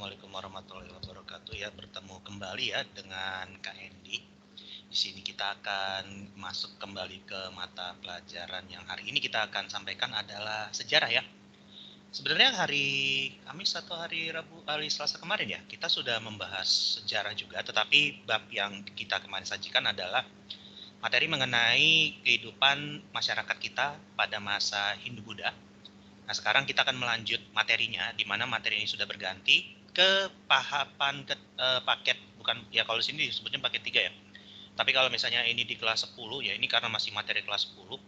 Assalamualaikum warahmatullahi wabarakatuh. Ya, bertemu kembali ya dengan Kak Endi. Di sini kita akan masuk kembali ke mata pelajaran yang hari ini kita akan sampaikan adalah sejarah ya. Sebenarnya hari Kamis atau hari Selasa kemarin ya, kita sudah membahas sejarah juga, tetapi bab yang kita kemarin sajikan adalah materi mengenai kehidupan masyarakat kita pada masa Hindu-Buddha. Nah, sekarang kita akan melanjut materinya, di mana materi ini sudah berganti ke paket, bukan ya, kalau di sini disebutnya paket 3 ya. Tapi kalau misalnya ini di kelas 10 ya, ini karena masih materi kelas 10.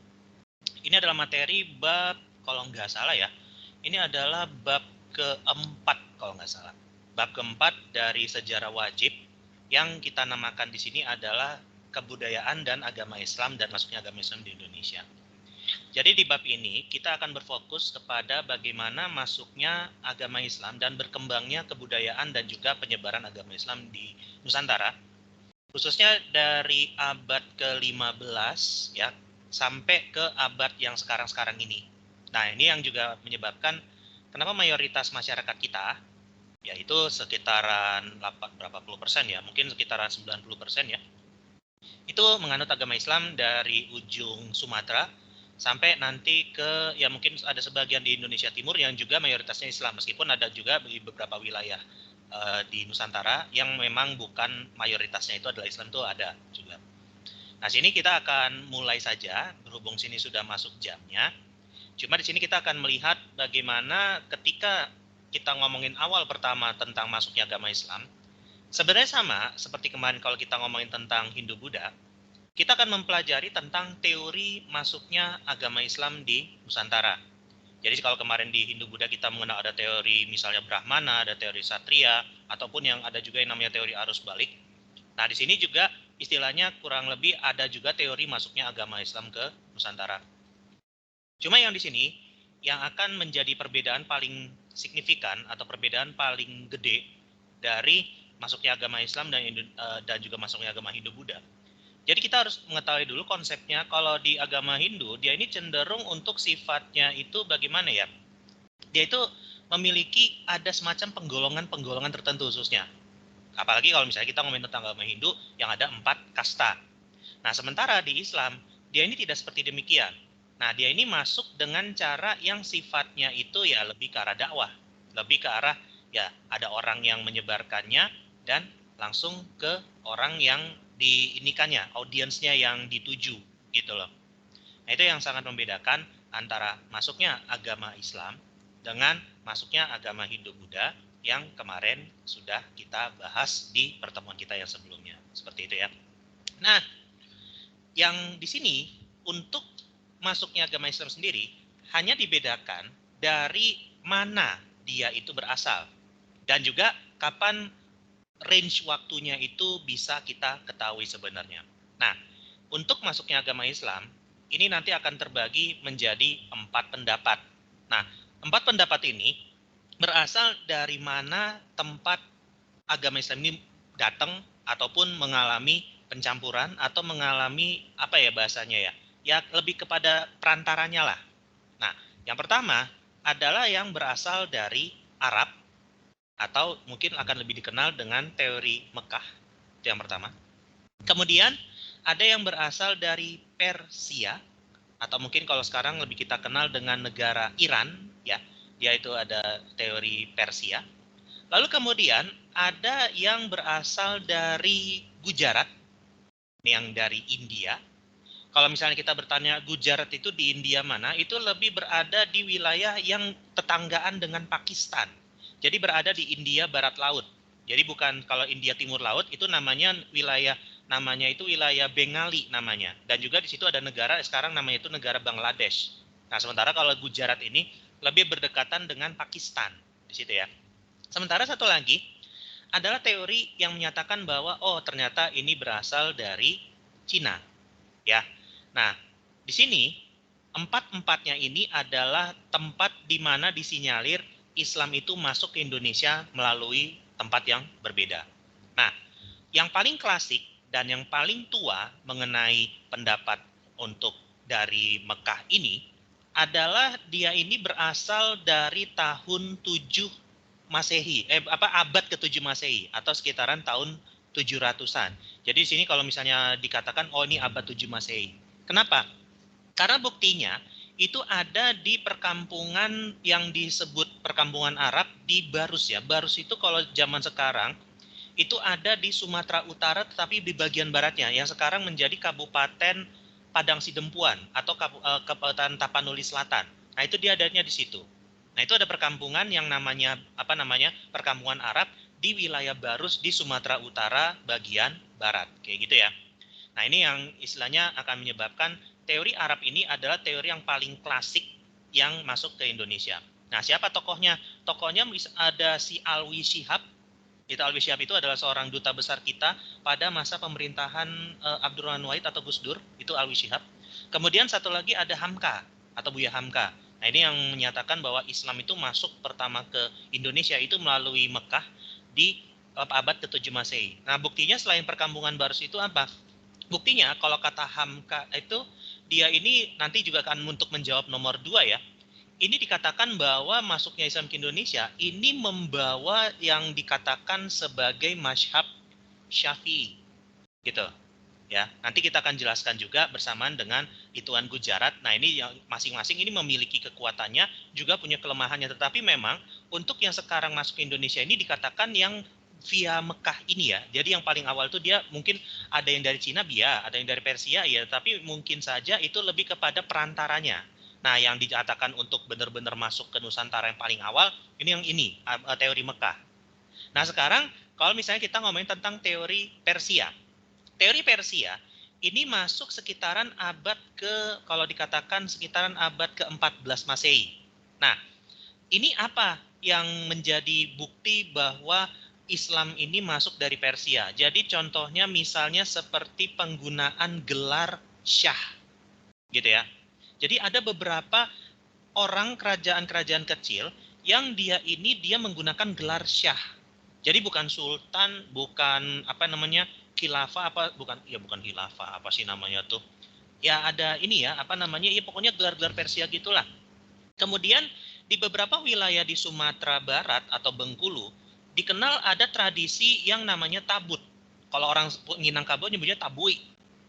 Ini adalah materi bab, kalau nggak salah ya, ini adalah bab keempat kalau nggak salah. Bab keempat dari sejarah wajib yang kita namakan di sini adalah kebudayaan dan agama Islam dan masuknya agama Islam di Indonesia. Jadi di bab ini kita akan berfokus kepada bagaimana masuknya agama Islam dan berkembangnya kebudayaan dan juga penyebaran agama Islam di Nusantara, khususnya dari abad ke-15 ya sampai ke abad yang sekarang-sekarang ini. Nah, ini yang juga menyebabkan kenapa mayoritas masyarakat kita, yaitu sekitaran berapa puluh persen ya, mungkin sekitaran 90% ya, itu menganut agama Islam dari ujung Sumatera sampai nanti ke ya mungkin ada sebagian di Indonesia Timur yang juga mayoritasnya Islam, meskipun ada juga di beberapa wilayah di Nusantara yang memang bukan mayoritasnya itu adalah Islam, itu ada juga. Nah, sini kita akan mulai saja, berhubung sini sudah masuk jamnya. Cuma di sini kita akan melihat bagaimana ketika kita ngomongin awal pertama tentang masuknya agama Islam, sebenarnya sama seperti kemarin kalau kita ngomongin tentang Hindu-Buddha, kita akan mempelajari tentang teori masuknya agama Islam di Nusantara. Jadi kalau kemarin di Hindu-Buddha kita mengenal ada teori misalnya Brahmana, ada teori Satria, ataupun yang ada juga yang namanya teori arus balik. Nah, di sini juga istilahnya kurang lebih ada juga teori masuknya agama Islam ke Nusantara. Cuma yang di sini yang akan menjadi perbedaan paling signifikan atau perbedaan paling gede dari masuknya agama Islam dan juga masuknya agama Hindu-Buddha. Jadi kita harus mengetahui dulu konsepnya. Kalau di agama Hindu, dia ini cenderung untuk sifatnya itu bagaimana ya? Dia itu memiliki ada semacam penggolongan-penggolongan tertentu khususnya. Apalagi kalau misalnya kita ngomongin tentang agama Hindu yang ada 4 kasta. Nah, sementara di Islam, dia ini tidak seperti demikian. Nah, dia ini masuk dengan cara yang sifatnya itu ya lebih ke arah dakwah. Lebih ke arah ya ada orang yang menyebarkannya dan langsung ke orang yang diinikannya, audiensnya yang dituju gitu loh. Nah, itu yang sangat membedakan antara masuknya agama Islam dengan masuknya agama Hindu-Buddha yang kemarin sudah kita bahas di pertemuan kita yang sebelumnya. Seperti itu ya. Nah, yang di sini untuk masuknya agama Islam sendiri hanya dibedakan dari mana dia itu berasal dan juga kapan range waktunya itu bisa kita ketahui sebenarnya. Nah, untuk masuknya agama Islam, ini nanti akan terbagi menjadi 4 pendapat. Nah, 4 pendapat ini berasal dari mana tempat agama Islam ini datang ataupun mengalami pencampuran atau mengalami apa ya bahasanya ya? Ya lebih kepada perantaranya lah. Nah, yang pertama adalah yang berasal dari Arab atau mungkin akan lebih dikenal dengan teori Mekah, itu yang pertama. Kemudian ada yang berasal dari Persia atau mungkin kalau sekarang lebih kita kenal dengan negara Iran ya, dia itu ada teori Persia. Lalu kemudian ada yang berasal dari Gujarat, yang dari India. Kalau misalnya kita bertanya Gujarat itu di India mana, itu lebih berada di wilayah yang tetanggaan dengan Pakistan. Jadi berada di India Barat Laut. Jadi bukan kalau India Timur Laut itu namanya itu wilayah Bengali namanya. Dan juga di situ ada negara sekarang namanya itu negara Bangladesh. Nah, sementara kalau Gujarat ini lebih berdekatan dengan Pakistan di situ ya. Sementara satu lagi adalah teori yang menyatakan bahwa oh ternyata ini berasal dari Cina. Ya. Nah, di sini empat-empatnya ini adalah tempat di mana disinyalir Islam itu masuk ke Indonesia melalui tempat yang berbeda. Nah, yang paling klasik dan yang paling tua mengenai pendapat untuk dari Mekah ini adalah dia ini berasal dari tahun 7 Masehi, abad ke-7 Masehi atau sekitaran tahun 700-an. Jadi di sini kalau misalnya dikatakan oh ini abad 7 Masehi. Kenapa? Karena buktinya itu ada di perkampungan yang disebut perkampungan Arab di Barus ya. Barus itu kalau zaman sekarang itu ada di Sumatera Utara tetapi di bagian baratnya yang sekarang menjadi Kabupaten Padang Sidempuan atau Kabupaten Tapanuli Selatan. Nah, itu dia adanya di situ. Nah, itu ada perkampungan yang namanya perkampungan Arab di wilayah Barus di Sumatera Utara bagian barat, kayak gitu ya. Nah, ini yang istilahnya akan menyebabkan teori Arab ini adalah teori yang paling klasik yang masuk ke Indonesia. Nah, siapa tokohnya? Tokohnya ada si Alwi Shihab. Alwi Shihab itu adalah seorang duta besar kita pada masa pemerintahan Abdurrahman Wahid atau Gus Dur, itu Alwi Shihab. Kemudian satu lagi ada Hamka atau Buya Hamka. Nah, ini yang menyatakan bahwa Islam itu masuk pertama ke Indonesia itu melalui Mekah di abad ke-7 Masehi. Nah, buktinya selain perkampungan Barus itu apa? Buktinya kalau kata Hamka itu dia ini nanti juga akan untuk menjawab nomor 2 ya. Ini dikatakan bahwa masuknya Islam ke Indonesia ini membawa yang dikatakan sebagai mazhab Syafi'i. Gitu. Ya, nanti kita akan jelaskan juga bersamaan dengan Ituan Gujarat. Nah, ini yang masing-masing ini memiliki kekuatannya, juga punya kelemahannya. Tetapi memang untuk yang sekarang masuk ke Indonesia ini dikatakan yang via Mekah ini ya. Jadi yang paling awal itu dia mungkin ada yang dari Cina, ya, ada yang dari Persia, ya. Tapi mungkin saja itu lebih kepada perantaranya. Nah, yang dikatakan untuk benar-benar masuk ke Nusantara yang paling awal, ini yang ini, teori Mekah. Nah, sekarang kalau misalnya kita ngomongin tentang teori Persia. Teori Persia ini masuk sekitaran abad kalau dikatakan sekitaran abad ke-14 Masehi. Nah, ini apa yang menjadi bukti bahwa Islam ini masuk dari Persia? Jadi contohnya misalnya seperti penggunaan gelar syah, gitu ya. Jadi ada beberapa orang kerajaan-kerajaan kecil yang dia menggunakan gelar syah. Jadi bukan sultan, bukan khilafah bukan khilafah, apa sih namanya tuh? Ya ada ini ya, pokoknya gelar-gelar Persia gitulah. Kemudian di beberapa wilayah di Sumatera Barat atau Bengkulu dikenal ada tradisi yang namanya tabut. Kalau orang Minangkabau nyebutnya tabui.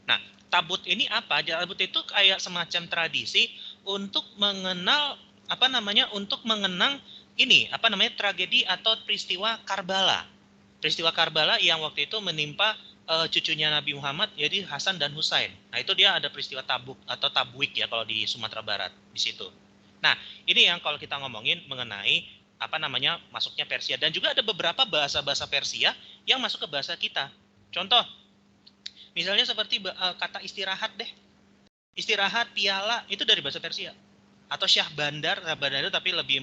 Nah, tabut ini apa? Tabut itu kayak semacam tradisi untuk mengenang tragedi atau peristiwa Karbala. Peristiwa Karbala yang waktu itu menimpa cucunya Nabi Muhammad, jadi Hasan dan Husain. Nah, itu dia ada peristiwa Tabuk atau Tabwik ya kalau di Sumatera Barat di situ. Nah, ini yang kalau kita ngomongin mengenai masuknya Persia, dan juga ada beberapa bahasa-bahasa Persia yang masuk ke bahasa kita. Contoh, misalnya seperti kata istirahat deh. Istirahat, piala itu dari bahasa Persia. Atau Syah Bandar itu tapi lebih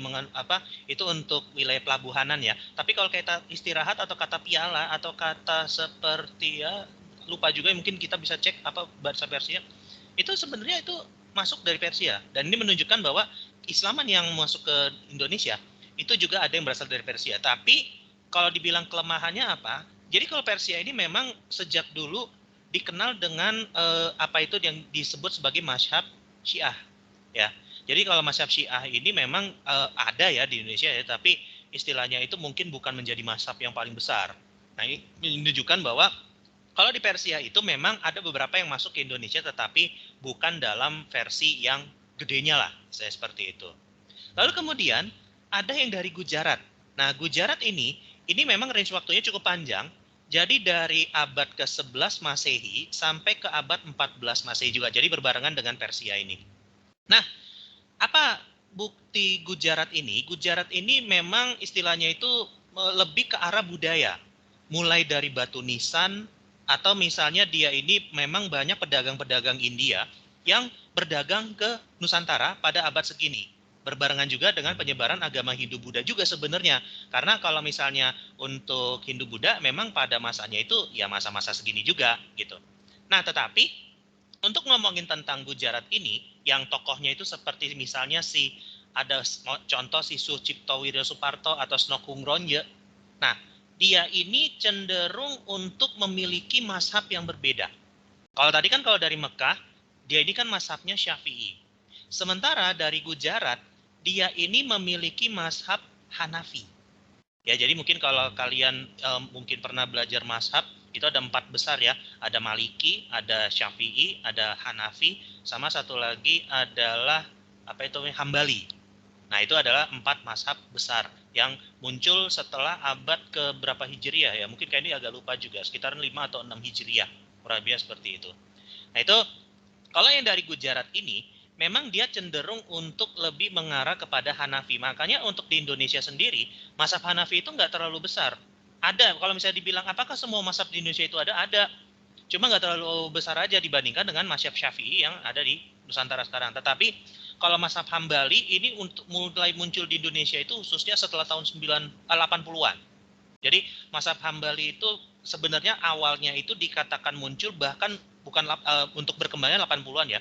itu untuk wilayah pelabuhanan ya. Tapi kalau kata istirahat atau kata piala atau kata seperti ya lupa juga, mungkin kita bisa cek apa bahasa Persia. Itu sebenarnya itu masuk dari Persia, dan ini menunjukkan bahwa Islaman yang masuk ke Indonesia itu juga ada yang berasal dari Persia. Tapi kalau dibilang kelemahannya apa? Jadi kalau Persia ini memang sejak dulu dikenal dengan itu yang disebut sebagai mazhab Syiah ya. Jadi kalau mazhab Syiah ini memang ada ya di Indonesia ya, tapi istilahnya itu mungkin bukan menjadi mazhab yang paling besar. Nah, ini menunjukkan bahwa kalau di Persia itu memang ada beberapa yang masuk ke Indonesia tetapi bukan dalam versi yang gedenya lah, saya seperti itu. Lalu kemudian ada yang dari Gujarat. Nah, Gujarat ini memang range waktunya cukup panjang. Jadi dari abad ke-11 Masehi sampai ke abad 14 Masehi juga. Jadi berbarengan dengan Persia ini. Nah, apa bukti Gujarat ini? Gujarat ini memang istilahnya itu lebih ke arah budaya. Mulai dari batu nisan, atau misalnya dia ini memang banyak pedagang-pedagang India yang berdagang ke Nusantara pada abad segini. Berbarengan juga dengan penyebaran agama Hindu-Buddha juga sebenarnya. Karena kalau misalnya untuk Hindu-Buddha memang pada masanya itu ya masa-masa segini juga gitu. Nah, tetapi untuk ngomongin tentang Gujarat ini, yang tokohnya itu seperti misalnya ada contoh si Sucipto Wiryo Suparto atau Snokung Ronje. Nah, dia ini cenderung untuk memiliki mazhab yang berbeda. Kalau tadi kan kalau dari Mekah, dia ini kan mazhabnya Syafi'i. Sementara dari Gujarat, dia ini memiliki mazhab Hanafi. Ya, jadi mungkin kalau kalian mungkin pernah belajar mazhab, itu ada 4 besar ya. Ada Maliki, ada Syafi'i, ada Hanafi, sama satu lagi adalah apa itu Hambali. Nah, itu adalah 4 mazhab besar yang muncul setelah abad ke berapa Hijriah ya. Mungkin kayak ini agak lupa juga, sekitaran 5 atau 6 Hijriah. Kurang lebih seperti itu. Nah, itu kalau yang dari Gujarat ini, memang dia cenderung untuk lebih mengarah kepada Hanafi. Makanya untuk di Indonesia sendiri, mazhab Hanafi itu nggak terlalu besar. Ada, kalau misalnya dibilang apakah semua mazhab di Indonesia itu ada? Ada. Cuma nggak terlalu besar aja dibandingkan dengan mazhab Syafi'i yang ada di Nusantara sekarang. Tetapi kalau mazhab Hambali ini untuk mulai muncul di Indonesia itu khususnya setelah tahun 80-an. Jadi mazhab Hambali itu sebenarnya awalnya itu dikatakan muncul bahkan bukan untuk berkembangnya 80-an ya.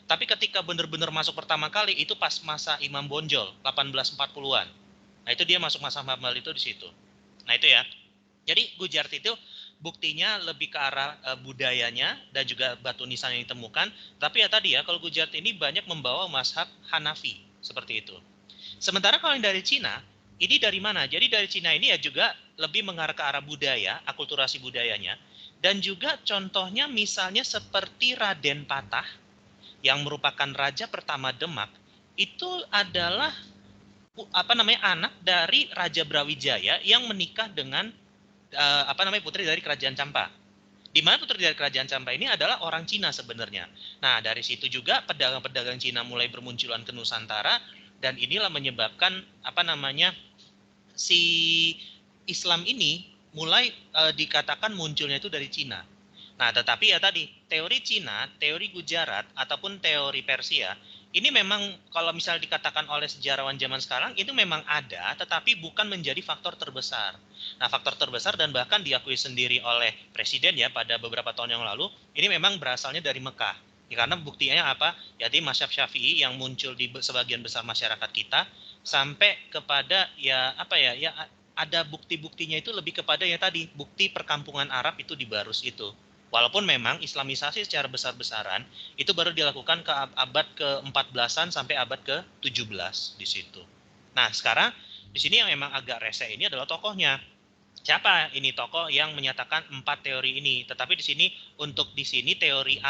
Tapi ketika benar-benar masuk pertama kali itu pas masa Imam Bonjol 1840-an. Nah, itu dia masuk masa Hambali itu di situ. Nah, itu ya. Jadi Gujarat itu buktinya lebih ke arah budayanya dan juga batu nisan yang ditemukan. Tapi ya tadi ya, kalau Gujarat ini banyak membawa mazhab Hanafi seperti itu. Sementara kalau yang dari Cina, ini dari mana? Jadi dari Cina ini ya juga lebih mengarah ke arah budaya, akulturasi budayanya. Dan juga contohnya misalnya seperti Raden Patah yang merupakan raja pertama Demak, itu adalah anak dari Raja Brawijaya yang menikah dengan putri dari Kerajaan Campa. Di mana putri dari Kerajaan Campa ini adalah orang Cina sebenarnya. Nah, dari situ juga pedagang-pedagang Cina mulai bermunculan ke Nusantara dan inilah menyebabkan si Islam ini mulai dikatakan munculnya itu dari Cina. Nah, tetapi ya tadi, teori Cina, teori Gujarat, ataupun teori Persia, ini memang kalau misal dikatakan oleh sejarawan zaman sekarang, itu memang ada, tetapi bukan menjadi faktor terbesar. Nah, faktor terbesar dan bahkan diakui sendiri oleh Presiden ya pada beberapa tahun yang lalu, ini memang berasalnya dari Mekah. Ya, karena buktinya apa? Jadi mazhab Syafi'i yang muncul di sebagian besar masyarakat kita, sampai kepada ada bukti-buktinya itu lebih kepada ya tadi, bukti perkampungan Arab itu di Barus itu. Walaupun memang Islamisasi secara besar-besaran itu baru dilakukan ke abad ke-14-an sampai abad ke-17 di situ. Nah, sekarang di sini yang memang agak rese ini adalah tokohnya. Siapa ini tokoh yang menyatakan 4 teori ini? Tetapi di sini untuk di sini teori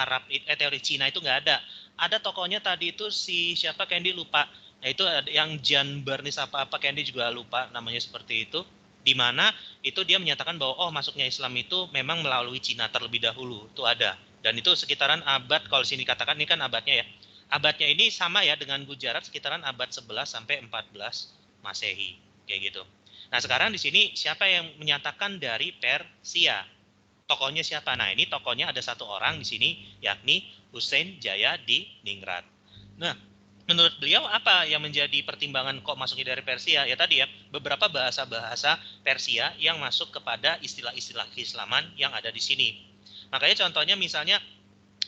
Cina itu nggak ada. Ada tokohnya tadi itu si siapa Candy lupa. Nah, itu yang Jan Barnis apa Candy juga lupa namanya seperti itu, di mana itu dia menyatakan bahwa masuknya Islam itu memang melalui Cina terlebih dahulu, itu ada. Dan itu sekitaran abad, kalau sini katakan ini kan abadnya ya. Abadnya ini sama ya dengan Gujarat, sekitaran abad 11 sampai 14 Masehi kayak gitu. Nah, sekarang di sini siapa yang menyatakan dari Persia? Tokohnya siapa? Nah, ini tokohnya ada satu orang di sini, yakni Hussein Jaya di Ningrat. Nah, menurut beliau apa yang menjadi pertimbangan kok masuknya dari Persia? Ya tadi ya, beberapa bahasa-bahasa Persia yang masuk kepada istilah-istilah keislaman yang ada di sini. Makanya contohnya misalnya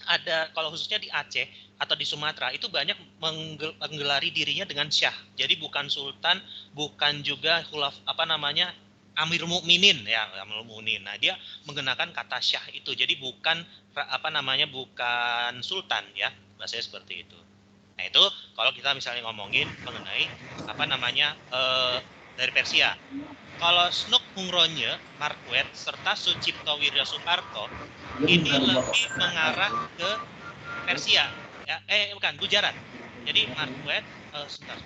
ada kalau khususnya di Aceh atau di Sumatera itu banyak menggelari dirinya dengan syah. Jadi bukan sultan, bukan juga Amir Mukminin ya, Amir Mukminin. Nah, dia menggunakan kata syah itu. Jadi bukan bukan sultan ya. Bahasanya seperti itu. Nah, itu kalau kita misalnya ngomongin mengenai dari Persia. Kalau Snuk Hungronye, Marquet, serta Sucipto Wirya Suparto ini lebih mengarah ke Persia, ya, bukan Gujarat. Jadi Marquet, sebentar.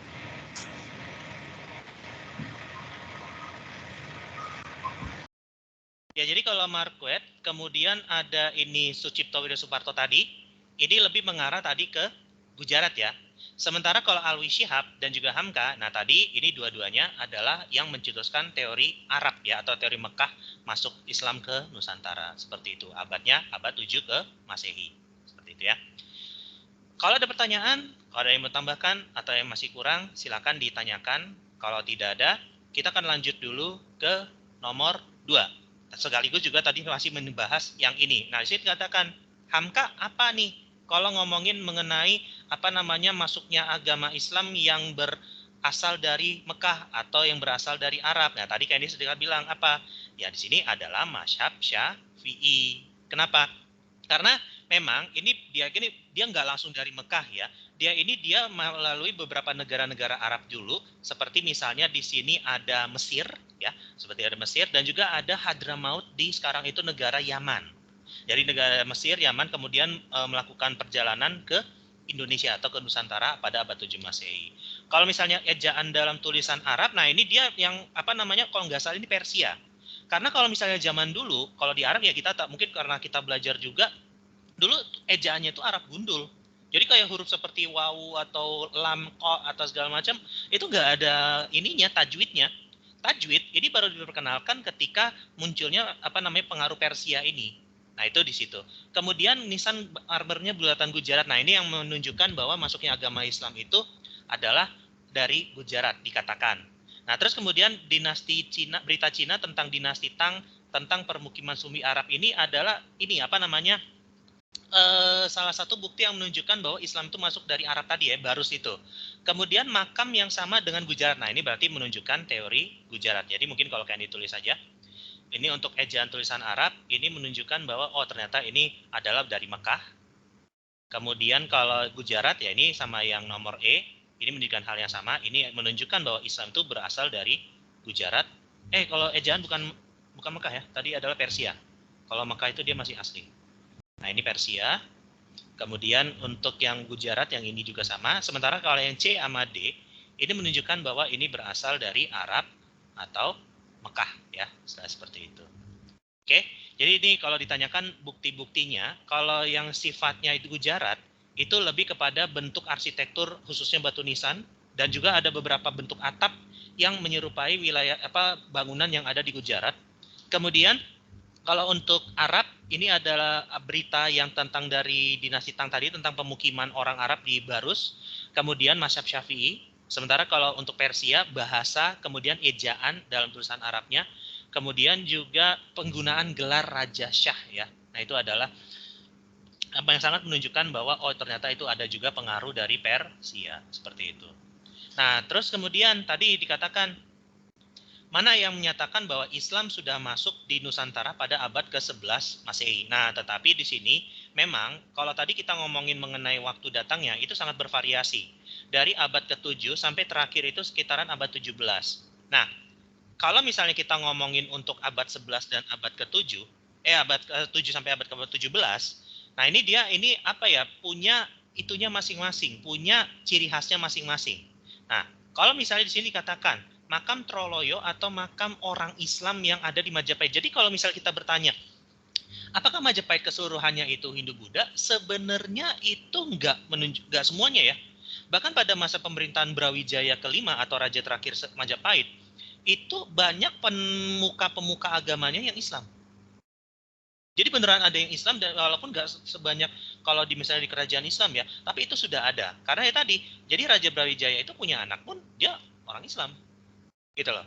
Ya, jadi kalau Marquet, kemudian ada ini Sucipto Wirya Suparto tadi, ini lebih mengarah tadi ke Gujarat ya. Sementara kalau Alwi Shihab dan juga Hamka, nah tadi ini dua-duanya adalah yang mencetuskan teori Arab ya, atau teori Mekah masuk Islam ke Nusantara. Seperti itu, abadnya abad 7 ke Masehi. Seperti itu ya. Kalau ada pertanyaan, kalau ada yang mau tambahkan atau yang masih kurang, silakan ditanyakan. Kalau tidak ada, kita akan lanjut dulu ke nomor 2. Sekaligus juga tadi masih membahas yang ini. Nah, di sini dikatakan, Hamka apa nih? Kalau ngomongin mengenai masuknya agama Islam yang berasal dari Mekah atau yang berasal dari Arab. Nah, tadi Candy sudah bilang apa? Ya, di sini adalah mazhab Syafi'i. Kenapa? Karena memang dia nggak langsung dari Mekah ya. Dia melalui beberapa negara-negara Arab dulu, seperti misalnya di sini ada Mesir ya, seperti ada Mesir, dan juga ada Hadramaut di sekarang itu negara Yaman. Jadi negara Mesir, Yaman kemudian melakukan perjalanan ke Indonesia atau ke Nusantara pada abad 7 Masehi. Kalau misalnya ejaan dalam tulisan Arab, nah ini dia yang apa namanya, kalau nggak salah ini Persia. Karena kalau misalnya zaman dulu, kalau di Arab ya kita tak mungkin karena kita belajar juga dulu ejaannya itu Arab gundul. Jadi kayak huruf seperti wawu atau lam, ko atau segala macam itu nggak ada ininya tajwidnya. Tajwid ini baru diperkenalkan ketika munculnya apa namanya pengaruh Persia ini. Nah itu di situ. Kemudian nisan arbornya bulatan Gujarat. Nah ini yang menunjukkan bahwa masuknya agama Islam itu adalah dari Gujarat dikatakan. Nah terus kemudian dinasti Cina, berita Cina tentang dinasti Tang, tentang permukiman Sumi Arab ini adalah ini apa namanya, salah satu bukti yang menunjukkan bahwa Islam itu masuk dari Arab tadi ya, Barus itu. Kemudian makam yang sama dengan Gujarat. Nah ini berarti menunjukkan teori Gujarat. Jadi mungkin kalau kalian ditulis saja, ini untuk ejaan tulisan Arab, ini menunjukkan bahwa oh ternyata ini adalah dari Mekah. Kemudian kalau Gujarat ya ini sama yang nomor E, ini menunjukkan hal yang sama. Ini menunjukkan bahwa Islam itu berasal dari Gujarat. Kalau ejaan bukan Mekah ya, tadi adalah Persia. Kalau Mekah itu dia masih asli. Nah ini Persia. Kemudian untuk yang Gujarat yang ini juga sama. Sementara kalau yang C sama D ini menunjukkan bahwa ini berasal dari Arab atau Mekah ya, seperti itu. Oke, jadi ini kalau ditanyakan bukti-buktinya, kalau yang sifatnya itu Gujarat itu lebih kepada bentuk arsitektur khususnya batu nisan dan juga ada beberapa bentuk atap yang menyerupai wilayah bangunan yang ada di Gujarat. Kemudian kalau untuk Arab, ini adalah berita yang tentang dari dinasti Tang tadi, tentang pemukiman orang Arab di Barus, kemudian mazhab Syafi'i. Sementara kalau untuk Persia, bahasa, kemudian ejaan dalam tulisan Arabnya, kemudian juga penggunaan gelar Raja Syah ya. Nah itu adalah apa yang sangat menunjukkan bahwa oh ternyata itu ada juga pengaruh dari Persia, seperti itu. Nah terus kemudian tadi dikatakan, mana yang menyatakan bahwa Islam sudah masuk di Nusantara pada abad ke-11 Masehi. Nah, tetapi di sini memang kalau tadi kita ngomongin mengenai waktu datangnya itu sangat bervariasi. Dari abad ke-7 sampai terakhir itu sekitaran abad 17. Nah, kalau misalnya kita ngomongin untuk abad 11 dan abad ke-7, abad ke-7 sampai abad ke-17, nah ini dia ini apa ya, punya itunya masing-masing, punya ciri khasnya masing-masing. Nah, kalau misalnya di sini dikatakan makam Troloyo atau makam orang Islam yang ada di Majapahit. Jadi kalau misal kita bertanya, apakah Majapahit keseluruhannya itu Hindu-Buddha? Sebenarnya itu enggak semuanya ya. Bahkan pada masa pemerintahan Brawijaya kelima atau raja terakhir Majapahit, itu banyak pemuka-pemuka agamanya yang Islam. Jadi beneran ada yang Islam, dan walaupun nggak sebanyak kalau misalnya di kerajaan Islam ya, tapi itu sudah ada. Karena ya tadi, jadi Raja Brawijaya itu punya anak pun dia orang Islam. Gitu loh.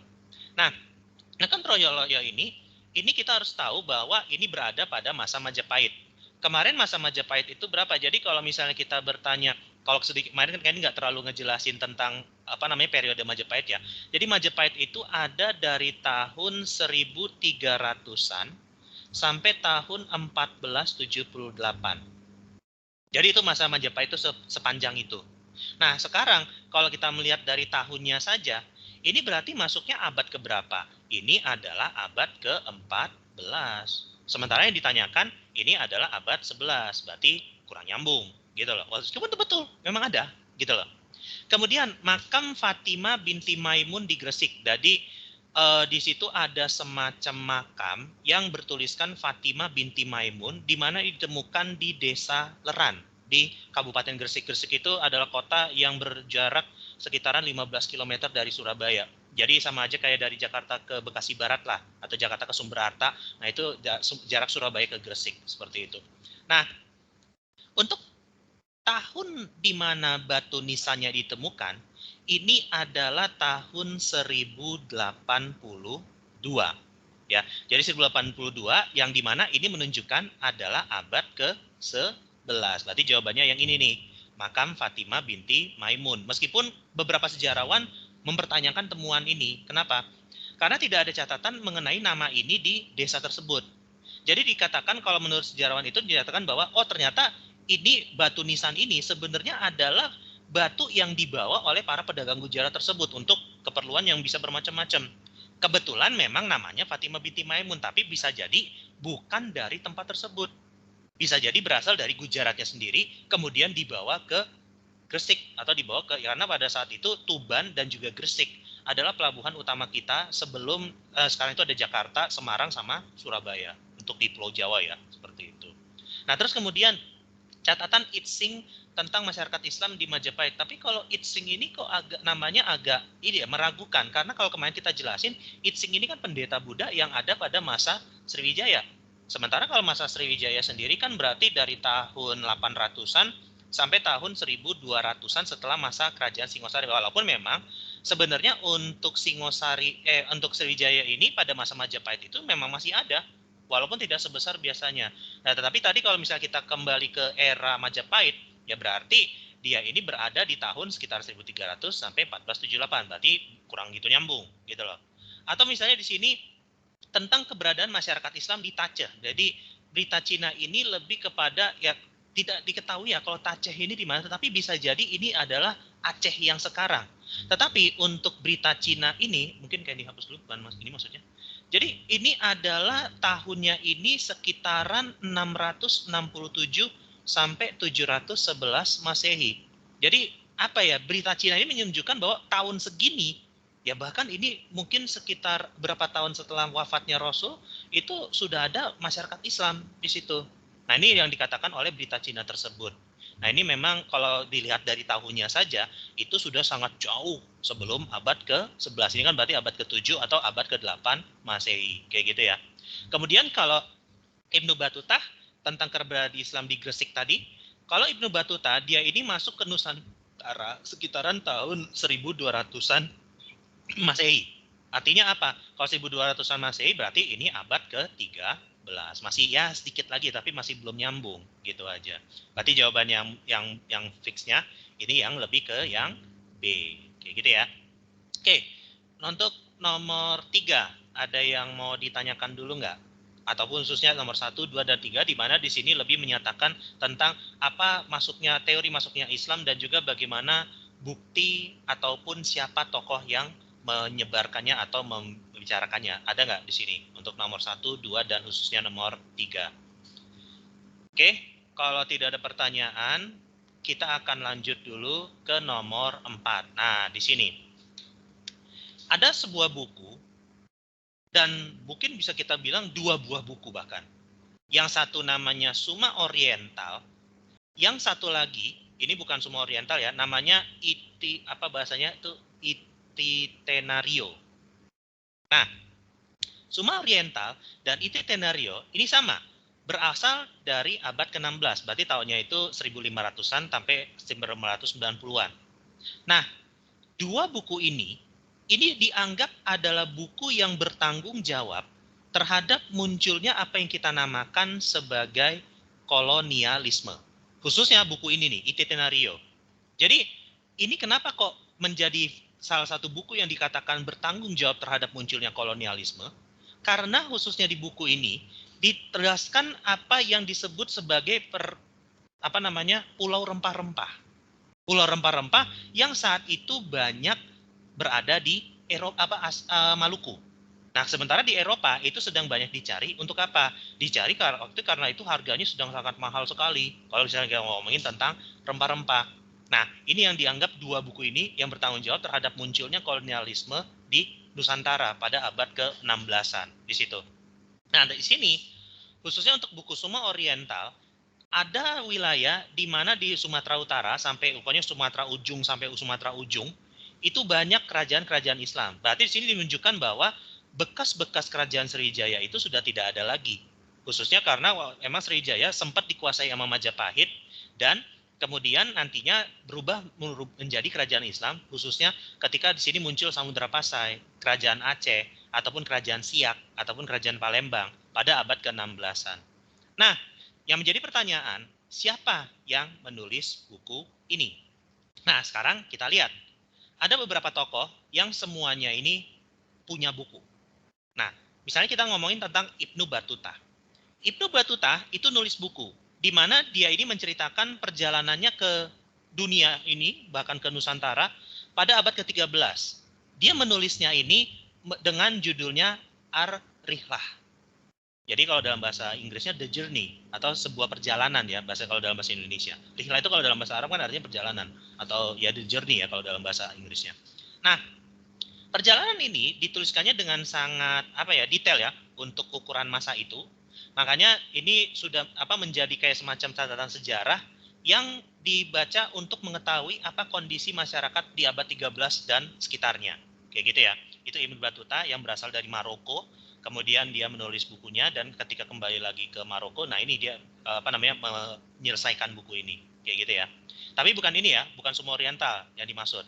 Nah kan Troloyo ini kita harus tahu bahwa ini berada pada masa Majapahit. Kemarin masa Majapahit itu berapa? Jadi kalau misalnya kita bertanya, kalau sedikit kemarin kan nggak terlalu ngejelasin tentang apa namanya periode Majapahit ya. Jadi Majapahit itu ada dari tahun 1300-an sampai tahun 1478. Jadi itu masa Majapahit itu sepanjang itu. Nah sekarang kalau kita melihat dari tahunnya saja, ini berarti masuknya abad keberapa? Ini adalah abad ke-14. Sementara yang ditanyakan ini adalah abad 11, berarti kurang nyambung, gitu loh. Meskipun betul, memang ada, gitu loh. Kemudian makam Fatimah binti Maimun di Gresik. Jadi di situ ada semacam makam yang bertuliskan Fatimah binti Maimun, di mana ditemukan di Desa Leran di Kabupaten Gresik. Gresik itu adalah kota yang berjarak sekitaran 15 km dari Surabaya. Jadi sama aja kayak dari Jakarta ke Bekasi Barat lah, atau Jakarta ke Sumber Harta. Nah itu jarak Surabaya ke Gresik, seperti itu. Nah, untuk tahun di mana batu nisannya ditemukan, ini adalah tahun 1082. Ya, jadi 1082 yang di mana ini menunjukkan adalah abad ke-11. Berarti jawabannya yang ini nih, makam Fatimah binti Maimun. Meskipun beberapa sejarawan mempertanyakan temuan ini. Kenapa? Karena tidak ada catatan mengenai nama ini di desa tersebut. Jadi dikatakan kalau menurut sejarawan itu dikatakan bahwa oh ternyata ini batu nisan ini sebenarnya adalah batu yang dibawa oleh para pedagang Gujarat tersebut untuk keperluan yang bisa bermacam-macam. Kebetulan memang namanya Fatimah binti Maimun, tapi bisa jadi bukan dari tempat tersebut. Bisa jadi berasal dari Gujaratnya sendiri, kemudian dibawa ke Gresik atau dibawa ke, karena pada saat itu Tuban dan juga Gresik adalah pelabuhan utama kita sebelum sekarang itu ada Jakarta, Semarang sama Surabaya untuk di Pulau Jawa ya, seperti itu. Nah, terus kemudian catatan Itsing tentang masyarakat Islam di Majapahit. Tapi kalau Itsing ini kok namanya agak ini ya, meragukan, karena kalau kemarin kita jelasin Itsing ini kan pendeta Buddha yang ada pada masa Sriwijaya. Sementara kalau masa Sriwijaya sendiri kan berarti dari tahun 800-an sampai tahun 1200-an setelah masa kerajaan Singosari. Walaupun memang sebenarnya untuk untuk Sriwijaya ini pada masa Majapahit itu memang masih ada, walaupun tidak sebesar biasanya. Nah, tetapi tadi kalau misalnya kita kembali ke era Majapahit, ya berarti dia ini berada di tahun sekitar 1300 sampai 1478. Berarti kurang gitu nyambung, gitu loh. Atau misalnya di sini tentang keberadaan masyarakat Islam di Taceh. Jadi berita Cina ini lebih kepada ya tidak diketahui ya kalau Taceh ini di mana, tetapi bisa jadi ini adalah Aceh yang sekarang. Tetapi untuk berita Cina ini mungkin kayak dihapus dulu, bukan mas ini maksudnya. Jadi ini adalah tahunnya ini sekitaran 667 sampai 711 Masehi. Jadi apa ya, berita Cina ini menunjukkan bahwa tahun segini, ya bahkan ini mungkin sekitar berapa tahun setelah wafatnya Rasul, itu sudah ada masyarakat Islam di situ. Nah, ini yang dikatakan oleh berita Cina tersebut. Nah, ini memang kalau dilihat dari tahunnya saja, itu sudah sangat jauh sebelum abad ke-11. Ini kan berarti abad ke-7 atau abad ke-8 Masehi. Kayak gitu ya. Kemudian kalau Ibnu Battuta tentang keberadaan Islam di Gresik tadi, kalau Ibnu Battuta, dia ini masuk ke Nusantara sekitaran tahun 1200-an Masehi. Artinya apa? Kalau 1200-an Masehi berarti ini abad ke-13. Masih ya sedikit lagi tapi masih belum nyambung gitu aja. Berarti jawaban yang fixnya ini yang lebih ke yang B. Kayak gitu ya. Oke. Untuk nomor 3 ada yang mau ditanyakan dulu nggak? Ataupun khususnya nomor 1, 2, dan 3 di mana di sini lebih menyatakan tentang apa masuknya teori masuknya Islam dan juga bagaimana bukti ataupun siapa tokoh yang menyebarkannya atau membicarakannya. Ada nggak di sini untuk nomor 1, 2, dan khususnya nomor 3? Oke, kalau tidak ada pertanyaan, kita akan lanjut dulu ke nomor 4. Nah, di sini ada sebuah buku, dan mungkin bisa kita bilang 2 buah buku bahkan. Yang satu namanya Summa Oriental, yang satu lagi, ini bukan Summa Oriental ya, namanya Itinerario. Nah, Summa Oriental dan Itinerario ini sama, berasal dari abad ke-16, berarti tahunnya itu 1500-an sampai 1990-an. Nah, 2 buku ini dianggap adalah buku yang bertanggung jawab terhadap munculnya apa yang kita namakan sebagai kolonialisme. Khususnya buku ini nih, Itinerario. Jadi, ini kenapa kok menjadi salah satu buku yang dikatakan bertanggung jawab terhadap munculnya kolonialisme? Karena khususnya di buku ini ditegaskan apa yang disebut sebagai pulau rempah-rempah. Pulau rempah-rempah yang saat itu banyak berada di Maluku. Nah, sementara di Eropa itu sedang banyak dicari untuk apa? Dicari karena itu harganya sedang sangat mahal sekali. Kalau misalnya kita ngomongin tentang rempah-rempah. Nah, ini yang dianggap 2 buku ini yang bertanggung jawab terhadap munculnya kolonialisme di Nusantara pada abad ke-16-an di situ. Nah, di sini khususnya untuk buku Summa Oriental, ada wilayah di mana di Sumatera Utara sampai pokoknya Sumatera ujung sampai Sumatera ujung itu banyak kerajaan-kerajaan Islam. Berarti di sini menunjukkan bahwa bekas-bekas kerajaan Sriwijaya itu sudah tidak ada lagi. Khususnya karena emang Sriwijaya sempat dikuasai sama Majapahit dan kemudian nantinya berubah menjadi kerajaan Islam, khususnya ketika di sini muncul Samudra Pasai, kerajaan Aceh, ataupun kerajaan Siak, ataupun kerajaan Palembang pada abad ke-16-an. Nah, yang menjadi pertanyaan, siapa yang menulis buku ini? Nah, sekarang kita lihat. Ada beberapa tokoh yang semuanya ini punya buku. Nah, misalnya kita ngomongin tentang Ibnu Battuta. Ibnu Battuta itu nulis buku, di mana dia ini menceritakan perjalanannya ke dunia ini, bahkan ke Nusantara, pada abad ke-13. Dia menulisnya ini dengan judulnya Ar-Rihlah. Jadi kalau dalam bahasa Inggrisnya The Journey atau sebuah perjalanan ya, kalau dalam bahasa Indonesia. Rihlah itu kalau dalam bahasa Arab kan artinya perjalanan atau ya The Journey ya kalau dalam bahasa Inggrisnya. Nah, perjalanan ini dituliskannya dengan sangat detail ya untuk ukuran masa itu. Makanya ini sudah menjadi kayak semacam catatan sejarah yang dibaca untuk mengetahui apa kondisi masyarakat di abad 13 dan sekitarnya. Kayak gitu ya. Itu Ibnu Battuta yang berasal dari Maroko. Kemudian dia menulis bukunya dan ketika kembali lagi ke Maroko, nah ini dia menyelesaikan buku ini. Kayak gitu ya. Tapi bukan ini ya, bukan semua Oriental yang dimaksud.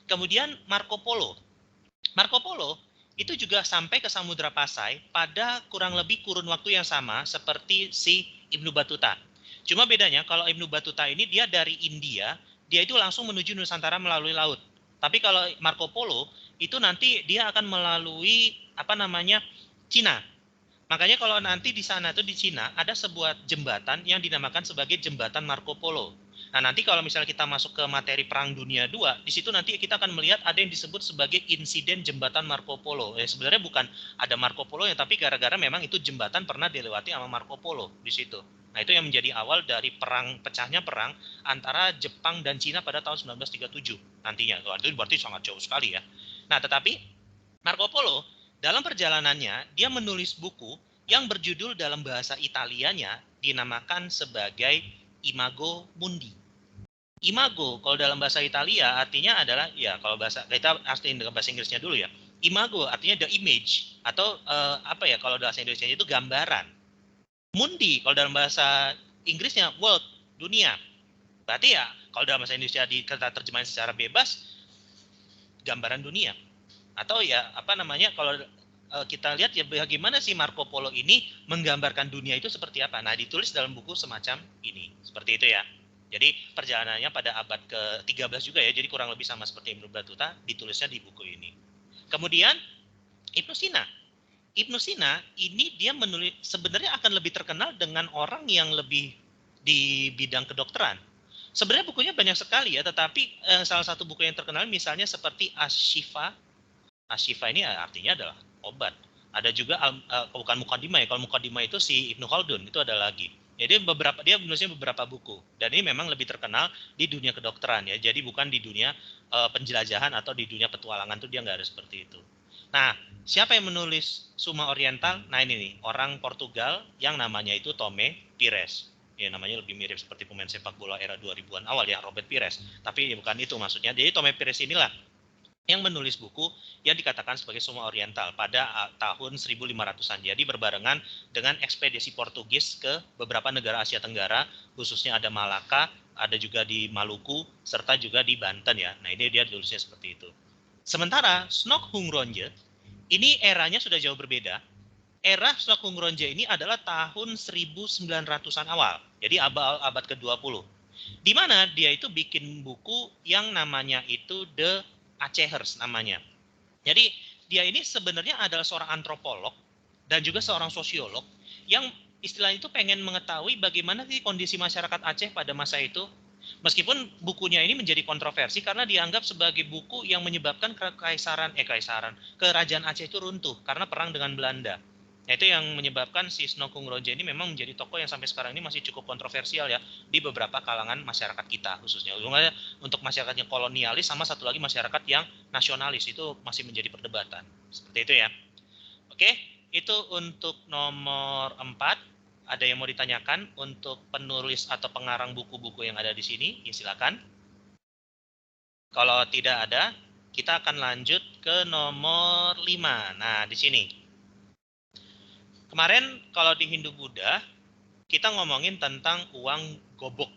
Kemudian Marco Polo itu juga sampai ke Samudra Pasai pada kurang lebih kurun waktu yang sama seperti si Ibnu Battuta. Cuma bedanya kalau Ibnu Battuta ini dia dari India, dia itu langsung menuju Nusantara melalui laut. Tapi kalau Marco Polo itu nanti dia akan melalui Cina. Makanya kalau nanti di sana tuh di Cina ada sebuah jembatan yang dinamakan sebagai jembatan Marco Polo. Nah, nanti kalau misalnya kita masuk ke materi Perang Dunia II, di situ nanti kita akan melihat ada yang disebut sebagai insiden jembatan Marco Polo. Sebenarnya bukan ada Marco Polo ya, tapi gara-gara memang itu jembatan pernah dilewati sama Marco Polo di situ. Nah, itu yang menjadi awal dari pecahnya perang antara Jepang dan Cina pada tahun 1937 nantinya. Itu berarti sangat jauh sekali ya. Nah, tetapi Marco Polo dalam perjalanannya dia menulis buku yang berjudul dalam bahasa Italianya dinamakan sebagai Imago Mundi. Imago kalau dalam bahasa Italia artinya adalah kalau kita asliin dengan bahasa Inggrisnya dulu ya. Imago artinya the image atau kalau bahasa Indonesia itu gambaran. Mundi kalau dalam bahasa Inggrisnya world, dunia. Berarti ya kalau dalam bahasa Indonesia kita terjemahin secara bebas gambaran dunia. Atau kalau kita lihat ya bagaimana sih Marco Polo ini menggambarkan dunia itu seperti apa. Nah, ditulis dalam buku semacam ini. Seperti itu ya. Jadi perjalanannya pada abad ke-13 juga ya. Jadi kurang lebih sama seperti Ibnu Battuta, ditulisnya di buku ini. Kemudian Ibnu Sina. Ibnu Sina ini dia menulis sebenarnya akan lebih terkenal dengan orang yang lebih di bidang kedokteran. Sebenarnya bukunya banyak sekali ya, tetapi salah satu buku yang terkenal misalnya seperti Asy-Syifa. Asy-Syifa ini artinya adalah obat. Ada juga bukan Muqaddimah ya. Kalau Muqaddimah itu si Ibnu Khaldun, itu ada lagi. Jadi dia menulisnya beberapa buku dan ini memang lebih terkenal di dunia kedokteran ya. Jadi bukan di dunia penjelajahan atau di dunia petualangan tuh dia nggak ada seperti itu. Nah, siapa yang menulis Suma Oriental? Nah ini nih, orang Portugal yang namanya itu Tome Pires. Ya namanya lebih mirip seperti pemain sepak bola era 2000-an awal ya, Robert Pires. Tapi bukan itu maksudnya. Jadi Tome Pires inilah yang menulis buku yang dikatakan sebagai Suma Oriental pada tahun 1500-an. Jadi berbarengan dengan ekspedisi Portugis ke beberapa negara Asia Tenggara, khususnya ada Malaka, ada juga di Maluku, serta juga di Banten ya. Nah ini dia tulisnya seperti itu. Sementara Snok Hungronje, ini eranya sudah jauh berbeda. Era Snok Hungronje ini adalah tahun 1900-an awal, jadi abad ke-20. Di mana dia itu bikin buku yang namanya itu The Acehers namanya. Jadi dia ini sebenarnya adalah seorang antropolog dan juga seorang sosiolog yang istilahnya itu pengen mengetahui bagaimana sih kondisi masyarakat Aceh pada masa itu. Meskipun bukunya ini menjadi kontroversi karena dianggap sebagai buku yang menyebabkan kerajaan Aceh itu runtuh karena perang dengan Belanda. Nah, itu yang menyebabkan si Snok Hungronje ini memang menjadi tokoh yang sampai sekarang ini masih cukup kontroversial ya di beberapa kalangan masyarakat kita khususnya. Untuk masyarakatnya kolonialis sama satu lagi masyarakat yang nasionalis itu masih menjadi perdebatan. Seperti itu ya. Oke, itu untuk nomor 4. Ada yang mau ditanyakan untuk penulis atau pengarang buku-buku yang ada di sini? Ya silakan. Kalau tidak ada, kita akan lanjut ke nomor 5. Nah, di sini. Kemarin kalau di Hindu Buddha, kita ngomongin tentang uang gobok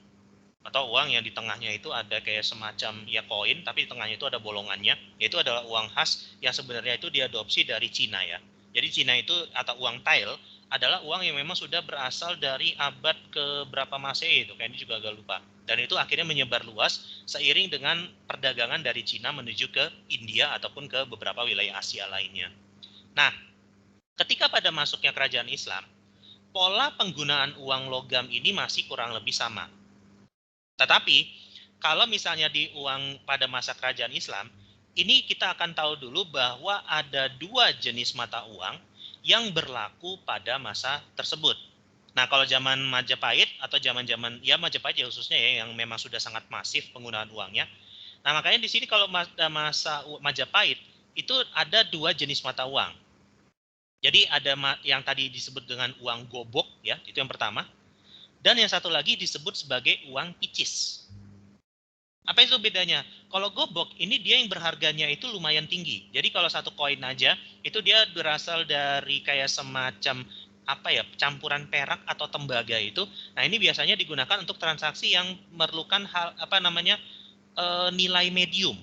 atau uang yang di tengahnya itu ada kayak semacam ya koin, tapi di tengahnya itu ada bolongannya. Yaitu adalah uang khas yang sebenarnya itu diadopsi dari Cina ya. Jadi Cina itu atau uang tael adalah uang yang memang sudah berasal dari abad ke berapa Masehi itu, kayaknya juga agak lupa. Dan itu akhirnya menyebar luas seiring dengan perdagangan dari Cina menuju ke India ataupun ke beberapa wilayah Asia lainnya. Nah, ketika pada masuknya kerajaan Islam, pola penggunaan uang logam ini masih kurang lebih sama. Tetapi, kalau misalnya di uang pada masa kerajaan Islam, ini kita akan tahu dulu bahwa ada dua jenis mata uang yang berlaku pada masa tersebut. Nah, kalau zaman Majapahit atau zaman-zaman ya Majapahit ya khususnya ya yang memang sudah sangat masif penggunaan uangnya. Nah, makanya di sini kalau masa Majapahit itu ada dua jenis mata uang. Jadi ada yang tadi disebut dengan uang gobok ya, itu yang pertama. Dan yang satu lagi disebut sebagai uang picis. Apa itu bedanya? Kalau gobok ini dia yang berharganya itu lumayan tinggi. Jadi kalau satu koin aja itu dia berasal dari kayak semacam apa ya campuran perak atau tembaga itu. Nah ini biasanya digunakan untuk transaksi yang memerlukan hal apa namanya nilai medium.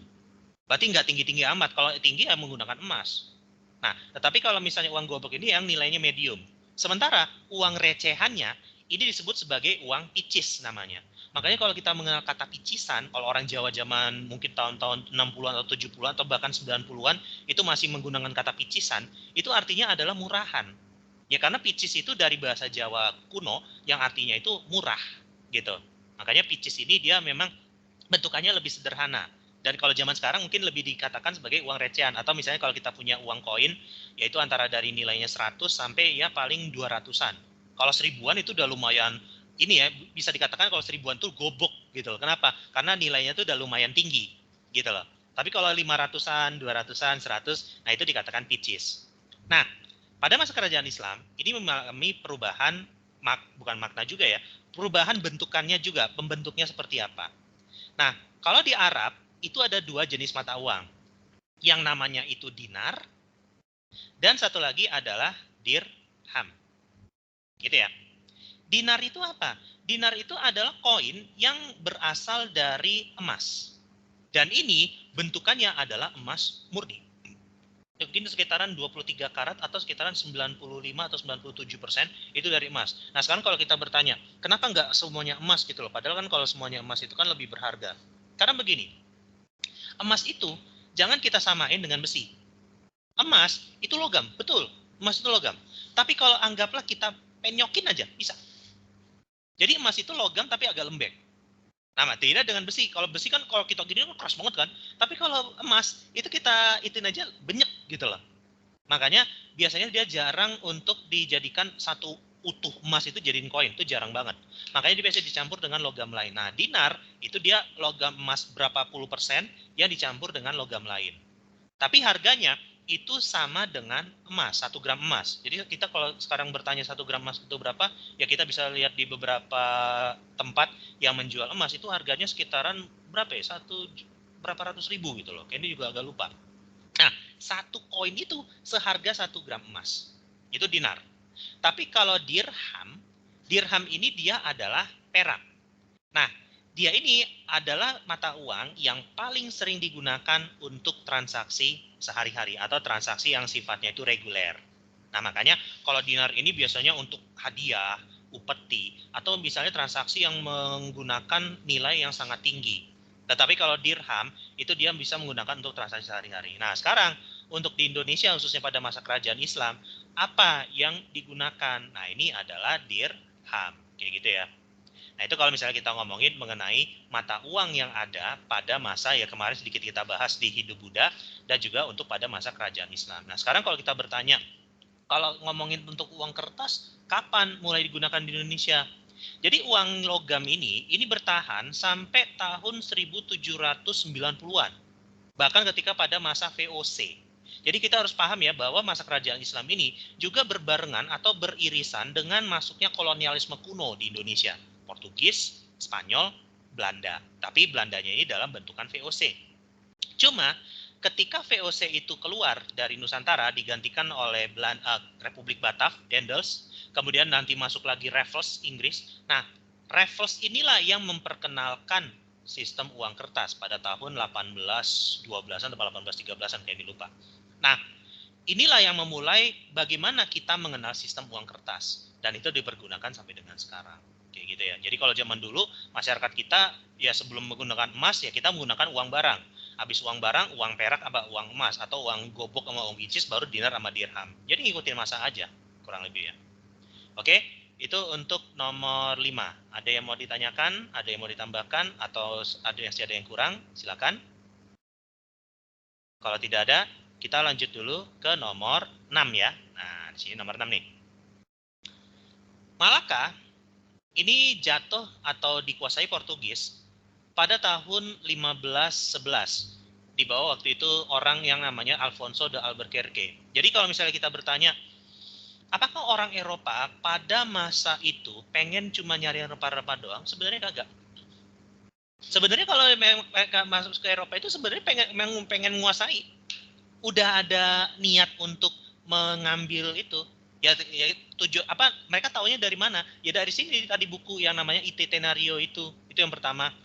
Berarti nggak tinggi-tinggi amat. Kalau tinggi ya menggunakan emas. Nah, tetapi kalau misalnya uang gobok ini yang nilainya medium. Sementara uang recehannya ini disebut sebagai uang picis namanya. Makanya kalau kita mengenal kata picisan, kalau orang Jawa zaman mungkin tahun-tahun 60-an atau 70-an atau bahkan 90-an itu masih menggunakan kata picisan, itu artinya adalah murahan. Ya karena picis itu dari bahasa Jawa kuno yang artinya itu murah gitu. Makanya picis ini dia memang bentukannya lebih sederhana. Dan kalau zaman sekarang mungkin lebih dikatakan sebagai uang recehan. Atau misalnya kalau kita punya uang koin, yaitu antara dari nilainya 100 sampai ya paling 200-an. Kalau 1000-an itu udah lumayan, ini ya bisa dikatakan kalau 1000-an tuh gobok gitu loh. Kenapa? Karena nilainya tuh udah lumayan tinggi gitu loh. Tapi kalau 500-an, 200-an, 100, nah itu dikatakan picis. Nah, pada masa kerajaan Islam, ini mengalami perubahan, bukan makna juga ya, perubahan bentukannya juga, pembentuknya seperti apa. Nah, kalau di Arab itu ada dua jenis mata uang. Yang namanya itu dinar dan satu lagi adalah dirham. Gitu ya. Dinar itu apa? Dinar itu adalah koin yang berasal dari emas. Dan ini bentukannya adalah emas murni. Mungkin sekitaran 23 karat atau sekitaran 95 atau 97% itu dari emas. Nah sekarang kalau kita bertanya, kenapa nggak semuanya emas gitu loh? Padahal kan kalau semuanya emas itu kan lebih berharga. Karena begini, emas itu jangan kita samain dengan besi. Emas itu logam, betul. Emas itu logam. Tapi kalau anggaplah kita penyokin aja, bisa. Jadi emas itu logam tapi agak lembek. Nah, tidak dengan besi. Kalau besi kan kalau kita gini kan keras banget kan. Tapi kalau emas itu kita itin aja benyek gitu loh. Makanya biasanya dia jarang untuk dijadikan satu utuh emas itu jadiin koin, itu jarang banget. Makanya dia biasa dicampur dengan logam lain. Nah, dinar itu dia logam emas berapa puluh persen yang dicampur dengan logam lain. Tapi harganya itu sama dengan emas, 1 gram emas. Jadi kita kalau sekarang bertanya 1 gram emas itu berapa, ya kita bisa lihat di beberapa tempat yang menjual emas itu harganya sekitaran berapa ya, berapa ratus ribu gitu loh. Kayaknya juga agak lupa. Nah, satu koin itu seharga 1 gram emas. Itu dinar. Tapi kalau dirham, dirham ini dia adalah perak. Nah, dia ini adalah mata uang yang paling sering digunakan untuk transaksi sehari-hari atau transaksi yang sifatnya itu reguler. Nah, makanya kalau dinar ini biasanya untuk hadiah, upeti, atau misalnya transaksi yang menggunakan nilai yang sangat tinggi. Tetapi kalau dirham, itu dia bisa menggunakan untuk transaksi sehari-hari. Nah, sekarang untuk di Indonesia, khususnya pada masa kerajaan Islam, apa yang digunakan? Nah, ini adalah dirham. Kayak gitu ya. Nah itu kalau misalnya kita ngomongin mengenai mata uang yang ada pada masa ya kemarin sedikit kita bahas di Hindu Buddha dan juga untuk pada masa kerajaan Islam. Nah sekarang kalau kita bertanya, kalau ngomongin untuk uang kertas, kapan mulai digunakan di Indonesia? Jadi uang logam ini bertahan sampai tahun 1790-an. Bahkan ketika pada masa VOC. Jadi kita harus paham ya bahwa masa kerajaan Islam ini juga berbarengan atau beririsan dengan masuknya kolonialisme kuno di Indonesia. Portugis, Spanyol, Belanda. Tapi Belandanya ini dalam bentukan VOC. Cuma ketika VOC itu keluar dari Nusantara digantikan oleh Republik Batav, Dendels, kemudian nanti masuk lagi Raffles, Inggris. Nah, Raffles inilah yang memperkenalkan sistem uang kertas pada tahun 1812-an atau 1813-an kayak lupa. Nah, inilah yang memulai bagaimana kita mengenal sistem uang kertas dan itu dipergunakan sampai dengan sekarang. Kayak gitu ya. Jadi kalau zaman dulu masyarakat kita ya sebelum menggunakan emas ya kita menggunakan uang barang. Habis uang barang, uang perak apa uang emas atau uang gobok sama uang bicis baru dinar sama dirham. Jadi ngikutin masa aja kurang lebih ya. Oke, itu untuk nomor 5. Ada yang mau ditanyakan, ada yang mau ditambahkan atau ada yang kurang? Silakan. Kalau tidak ada, kita lanjut dulu ke nomor 6 ya. Nah, di sini nomor 6 nih. Malaka ini jatuh atau dikuasai Portugis pada tahun 1511. Di bawah waktu itu orang yang namanya Alfonso de Albuquerque. Jadi kalau misalnya kita bertanya, apakah orang Eropa pada masa itu pengen cuma nyari rempah-rempah doang? Sebenarnya kagak. Sebenarnya kalau mereka masuk ke Eropa itu sebenarnya pengen menguasai. Udah ada niat untuk mengambil itu. Ya tujuh apa mereka taunya dari mana? Ya dari sini tadi buku yang namanya Itinenario itu yang pertama.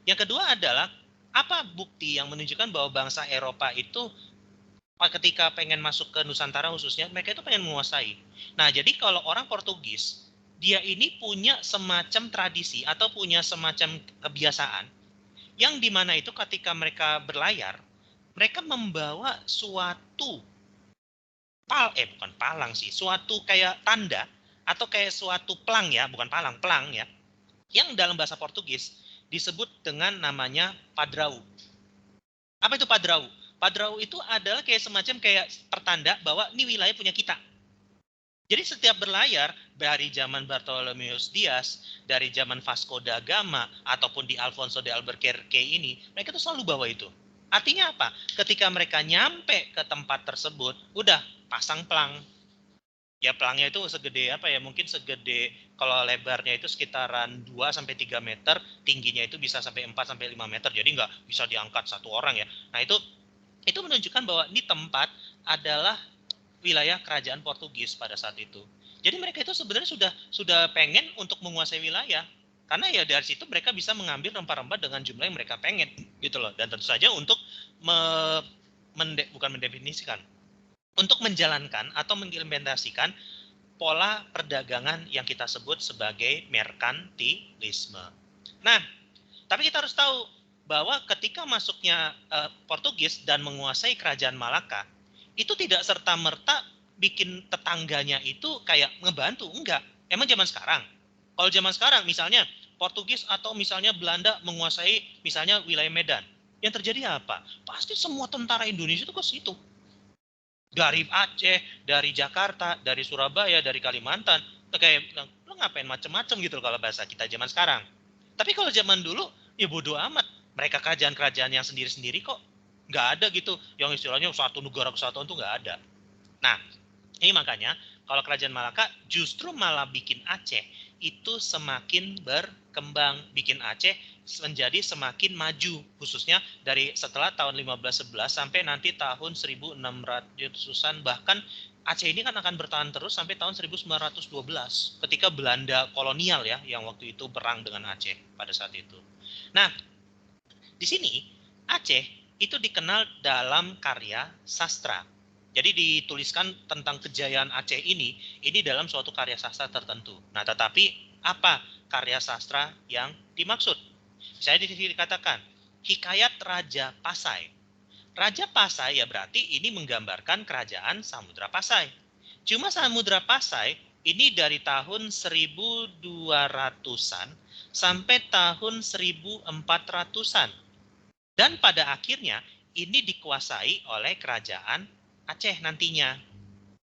Yang kedua adalah apa bukti yang menunjukkan bahwa bangsa Eropa itu ketika pengen masuk ke Nusantara khususnya, mereka itu pengen menguasai. Nah, jadi kalau orang Portugis, dia ini punya semacam tradisi atau punya semacam kebiasaan yang dimana itu ketika mereka berlayar, mereka membawa suatu bukan palang sih, suatu kayak tanda atau kayak suatu pelang ya, bukan palang, pelang ya, yang dalam bahasa Portugis disebut dengan namanya padrau. Apa itu padrau? Padrau itu adalah kayak semacam kayak pertanda bahwa ini wilayah punya kita. Jadi setiap berlayar dari zaman Bartolomeus Dias, dari zaman Vasco da Gama, ataupun di Alfonso de Albuquerque ini, mereka tuh selalu bawa itu. Artinya apa? Ketika mereka nyampe ke tempat tersebut, udah pasang pelang. Ya pelangnya itu segede apa ya? Mungkin segede kalau lebarnya itu sekitaran 2 sampai 3 meter, tingginya itu bisa sampai 4 sampai 5 meter. Jadi nggak bisa diangkat satu orang ya. Nah, itu menunjukkan bahwa ini tempat adalah wilayah kerajaan Portugis pada saat itu. Jadi mereka itu sebenarnya sudah pengen untuk menguasai wilayah. Karena ya dari situ mereka bisa mengambil rempah-rempah dengan jumlah yang mereka pengen gitu loh. Dan tentu saja untuk bukan mendefinisikan, untuk menjalankan atau mengimplementasikan pola perdagangan yang kita sebut sebagai merkantilisme. Nah, tapi kita harus tahu bahwa ketika masuknya Portugis dan menguasai kerajaan Malaka, itu tidak serta-merta bikin tetangganya itu kayak ngebantu, enggak. Emang zaman sekarang. Kalau zaman sekarang misalnya Portugis atau misalnya Belanda menguasai misalnya wilayah Medan, yang terjadi apa? Pasti semua tentara Indonesia itu ke situ. Dari Aceh, dari Jakarta, dari Surabaya, dari Kalimantan, kayak bilang, lo ngapain macem-macem gitu kalau bahasa kita zaman sekarang. Tapi kalau zaman dulu, ya bodo amat. Mereka kerajaan-kerajaan yang sendiri-sendiri kok. Nggak ada gitu. Yang istilahnya satu negara kesatuan tuh nggak ada. Nah, ini makanya kalau kerajaan Malaka justru malah bikin Aceh itu semakin berkembang, bikin Aceh menjadi semakin maju, khususnya dari setelah tahun 1511 sampai nanti tahun 1600-an, bahkan Aceh ini kan akan bertahan terus sampai tahun 1912 ketika Belanda kolonial ya yang waktu itu perang dengan Aceh pada saat itu. Nah, di sini Aceh itu dikenal dalam karya sastra. Jadi dituliskan tentang kejayaan Aceh ini dalam suatu karya sastra tertentu. Nah, tetapi apa karya sastra yang dimaksud? Saya di sini dikatakan Hikayat Raja Pasai. Raja Pasai ya berarti ini menggambarkan kerajaan Samudra Pasai. Cuma Samudra Pasai ini dari tahun 1200-an sampai tahun 1400-an. Dan pada akhirnya ini dikuasai oleh kerajaan Aceh nantinya.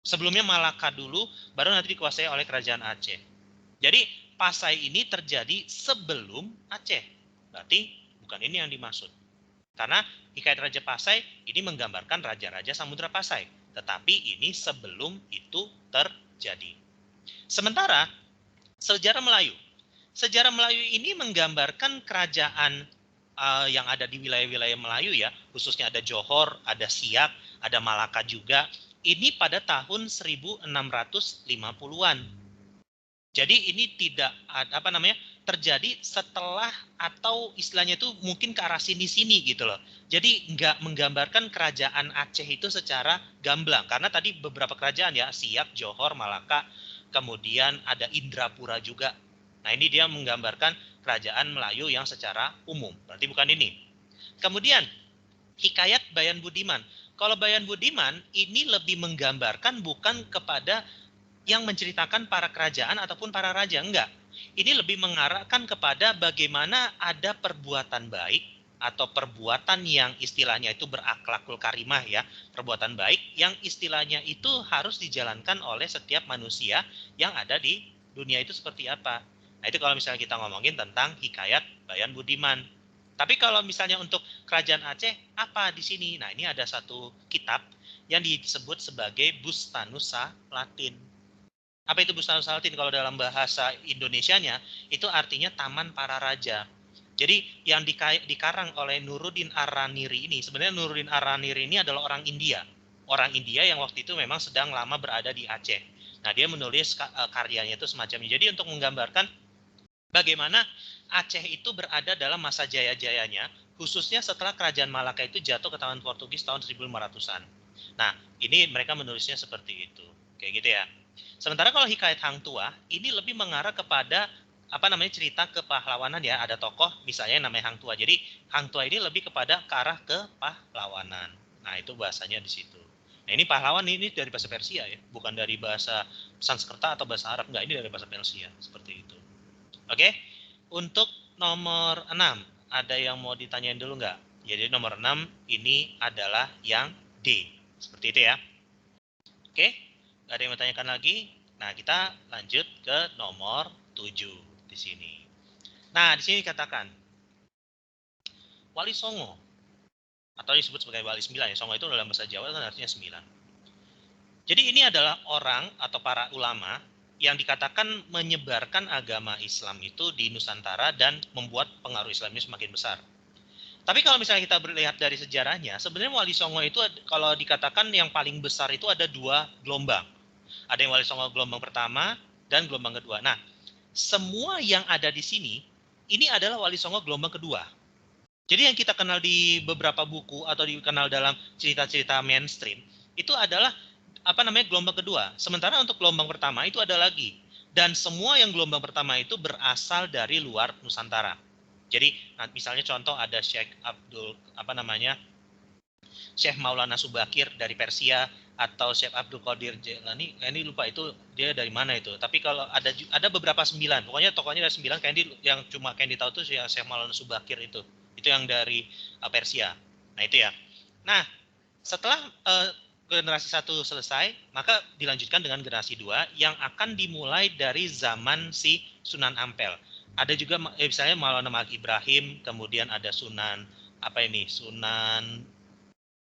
Sebelumnya Malaka dulu, baru nanti dikuasai oleh kerajaan Aceh. Jadi Pasai ini terjadi sebelum Aceh. Berarti bukan ini yang dimaksud. Karena Hikayat Raja Pasai ini menggambarkan raja-raja Samudra Pasai. Tetapi ini sebelum itu terjadi. Sementara sejarah Melayu. Sejarah Melayu ini menggambarkan kerajaan yang ada di wilayah-wilayah Melayu ya, khususnya ada Johor, ada Siak, ada Malaka juga. Ini pada tahun 1650-an. Jadi ini tidak terjadi setelah atau istilahnya itu mungkin ke arah sini-sini gitu loh. Jadi nggak menggambarkan kerajaan Aceh itu secara gamblang. Karena tadi beberapa kerajaan ya, Siak, Johor, Malaka, kemudian ada Indrapura juga. Nah ini dia menggambarkan kerajaan Melayu yang secara umum. Berarti bukan ini. Kemudian Hikayat Bayan Budiman. Kalau Bayan Budiman ini lebih menggambarkan bukan kepada yang menceritakan para kerajaan ataupun para raja, enggak. Ini lebih mengarahkan kepada bagaimana ada perbuatan baik atau perbuatan yang istilahnya itu berakhlakul karimah ya, perbuatan baik yang istilahnya itu harus dijalankan oleh setiap manusia yang ada di dunia itu seperti apa. Nah itu kalau misalnya kita ngomongin tentang Hikayat Bayan Budiman. Tapi kalau misalnya untuk Kerajaan Aceh, apa di sini? Nah ini ada satu kitab yang disebut sebagai Bustanusa Latin. Apa itu Bustanusa Latin? Kalau dalam bahasa Indonesianya, itu artinya Taman Para Raja. Jadi yang dikarang oleh Nuruddin Ar-Raniri ini, sebenarnya Nuruddin Ar-Raniri ini adalah orang India. Orang India yang waktu itu memang sedang lama berada di Aceh. Nah dia menulis karyanya itu semacam ini. Jadi untuk menggambarkan bagaimana Aceh itu berada dalam masa jaya-jayanya, khususnya setelah Kerajaan Malaka itu jatuh ke tangan Portugis tahun 1500-an. Nah, ini mereka menulisnya seperti itu. Kayak gitu ya. Sementara kalau Hikayat Hang Tuah, ini lebih mengarah kepada cerita kepahlawanan ya. Ada tokoh misalnya yang namanya Hang Tuah. Jadi Hang Tuah ini lebih kepada ke arah kepahlawanan. Nah, itu bahasanya di situ. Nah, ini pahlawan ini dari bahasa Persia ya, bukan dari bahasa Sanskerta atau bahasa Arab. Enggak, ini dari bahasa Persia, seperti itu. Oke, untuk nomor 6, ada yang mau ditanyain dulu nggak? Jadi nomor 6 ini adalah yang D. Seperti itu ya. Oke, nggak ada yang mau tanyakan lagi? Nah, kita lanjut ke nomor 7 di sini. Nah, di sini dikatakan Wali Songo atau disebut sebagai Wali 9 ya. Songo itu dalam bahasa Jawa kan artinya 9. Jadi ini adalah orang atau para ulama yang dikatakan menyebarkan agama Islam itu di Nusantara dan membuat pengaruh Islamnya semakin besar. Tapi kalau misalnya kita melihat dari sejarahnya, sebenarnya Wali Songo itu kalau dikatakan yang paling besar itu ada 2 gelombang. Ada yang Wali Songo gelombang pertama dan gelombang kedua. Nah, semua yang ada di sini, ini adalah Wali Songo gelombang kedua. Jadi yang kita kenal di beberapa buku atau dikenal dalam cerita-cerita mainstream, itu adalah gelombang kedua. Sementara untuk gelombang pertama itu ada lagi. Dan semua yang gelombang pertama itu berasal dari luar Nusantara. Jadi misalnya contoh ada Syekh Syekh Maulana Subakir dari Persia atau Syekh Abdul Qadir Jailani, ini lupa itu dia dari mana itu. Tapi kalau ada beberapa 9, pokoknya tokohnya ada 9, yang cuma Candy tahu tuh ya Syekh Maulana Subakir itu yang dari Persia. Nah itu ya. Nah setelah generasi 1 selesai, maka dilanjutkan dengan generasi 2 yang akan dimulai dari zaman si Sunan Ampel. Ada juga misalnya Maulana Malik Ibrahim, kemudian ada Sunan Sunan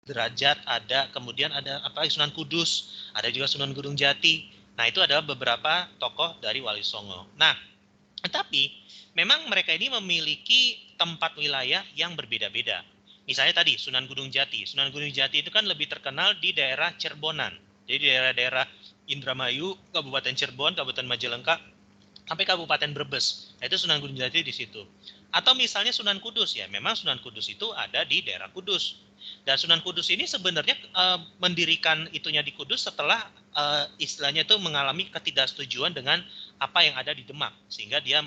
Derajat, ada kemudian ada Sunan Kudus, ada juga Sunan Gunung Jati. Nah itu adalah beberapa tokoh dari Wali Songo. Nah tetapi memang mereka ini memiliki tempat wilayah yang berbeda-beda. Misalnya tadi Sunan Gunung Jati. Sunan Gunung Jati itu kan lebih terkenal di daerah Cirebonan. Jadi daerah-daerah Indramayu, Kabupaten Cirebon, Kabupaten Majalengka, sampai Kabupaten Brebes. Nah, itu Sunan Gunung Jati di situ. Atau misalnya Sunan Kudus ya, memang Sunan Kudus itu ada di daerah Kudus. Dan Sunan Kudus ini sebenarnya mendirikan itunya di Kudus setelah istilahnya itu mengalami ketidaksetujuan dengan apa yang ada di Demak, sehingga dia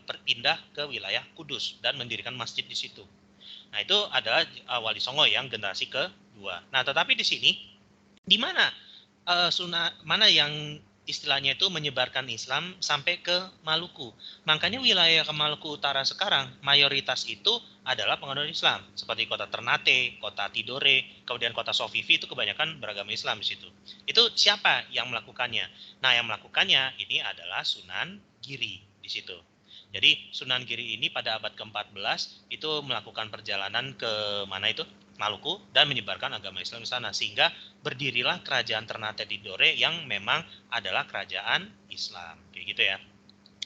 berpindah ke wilayah Kudus dan mendirikan masjid di situ. Nah itu adalah Wali Songo yang generasi kedua. Nah tetapi di sini di mana mana yang istilahnya itu menyebarkan Islam sampai ke Maluku. Makanya wilayah ke Maluku Utara sekarang mayoritas itu adalah penganut Islam, seperti kota Ternate, kota Tidore, kemudian kota Sofifi itu kebanyakan beragama Islam di situ. Itu siapa yang melakukannya? Nah, yang melakukannya ini adalah Sunan Giri di situ. Jadi Sunan Giri ini pada abad ke-14 itu melakukan perjalanan ke mana itu? Maluku dan menyebarkan agama Islam di sana, sehingga berdirilah kerajaan Ternate Tidore yang memang adalah kerajaan Islam, kayak gitu ya.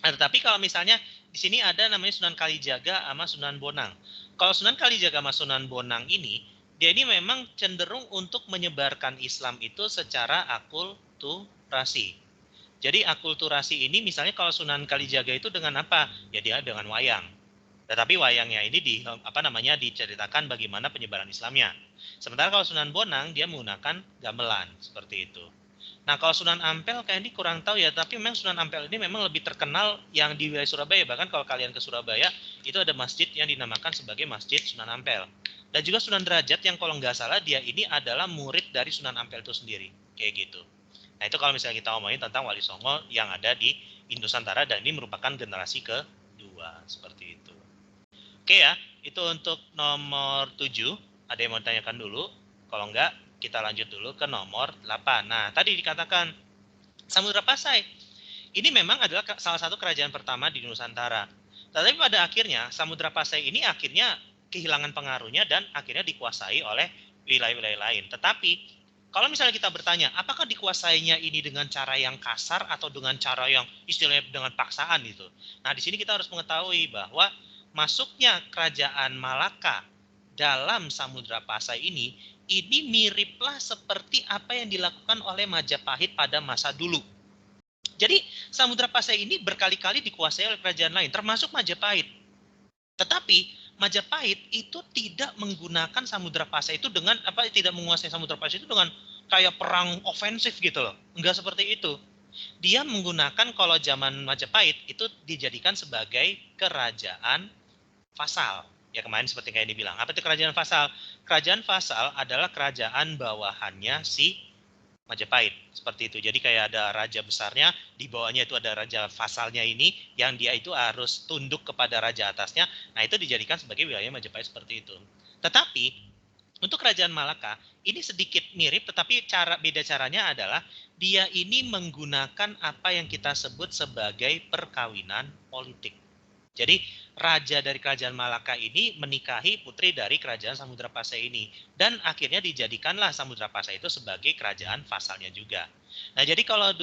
Nah, tetapi kalau misalnya di sini ada namanya Sunan Kalijaga sama Sunan Bonang. Kalau Sunan Kalijaga sama Sunan Bonang ini, dia ini memang cenderung untuk menyebarkan Islam itu secara akulturasi. Jadi akulturasi ini misalnya kalau Sunan Kalijaga itu dengan apa? Ya dia dengan wayang. Tetapi wayangnya ini diceritakan bagaimana penyebaran Islamnya. Sementara kalau Sunan Bonang dia menggunakan gamelan seperti itu. Nah kalau Sunan Ampel kayak ini kurang tahu ya, tapi memang Sunan Ampel ini memang lebih terkenal yang di wilayah Surabaya. Bahkan kalau kalian ke Surabaya itu ada masjid yang dinamakan sebagai Masjid Sunan Ampel. Dan juga Sunan Derajat yang kalau nggak salah dia ini adalah murid dari Sunan Ampel itu sendiri, kayak gitu. Nah itu kalau misalnya kita ngomongin tentang Wali Songo yang ada di Nusantara dan ini merupakan generasi kedua seperti itu. Oke ya. itu untuk nomor 7. Ada yang mau tanyakan dulu? Kalau enggak, kita lanjut dulu ke nomor 8. Nah, tadi dikatakan Samudra Pasai. Ini memang adalah salah satu kerajaan pertama di Nusantara. Tetapi pada akhirnya Samudra Pasai ini akhirnya kehilangan pengaruhnya dan akhirnya dikuasai oleh wilayah-wilayah lain. Tetapi kalau misalnya kita bertanya, apakah dikuasainya ini dengan cara yang kasar atau dengan cara yang istilahnya dengan paksaan gitu. Nah, di sini kita harus mengetahui bahwa masuknya kerajaan Malaka dalam Samudra Pasai ini miriplah seperti apa yang dilakukan oleh Majapahit pada masa dulu. Jadi Samudra Pasai ini berkali-kali dikuasai oleh kerajaan lain, termasuk Majapahit. Tetapi Majapahit itu tidak menggunakan Samudra Pasai itu dengan tidak menguasai Samudra Pasai itu dengan kayak perang ofensif gitu loh. Enggak seperti itu. Dia menggunakan, kalau zaman Majapahit itu dijadikan sebagai kerajaan vasal. Ya kemarin seperti kayak dibilang. Apa itu kerajaan vasal? Kerajaan vasal adalah kerajaan bawahannya si Majapahit, seperti itu. Jadi kayak ada raja besarnya, di bawahnya itu ada raja vasalnya ini, yang dia itu harus tunduk kepada raja atasnya. Nah, itu dijadikan sebagai wilayah Majapahit seperti itu. Tetapi untuk kerajaan Malaka ini sedikit mirip, tetapi beda caranya adalah dia ini menggunakan apa yang kita sebut sebagai perkawinan politik. Jadi raja dari kerajaan Malaka ini menikahi putri dari kerajaan Samudra Pasai ini, dan akhirnya dijadikanlah Samudra Pasai itu sebagai kerajaan vasalnya juga. Nah, jadi kalau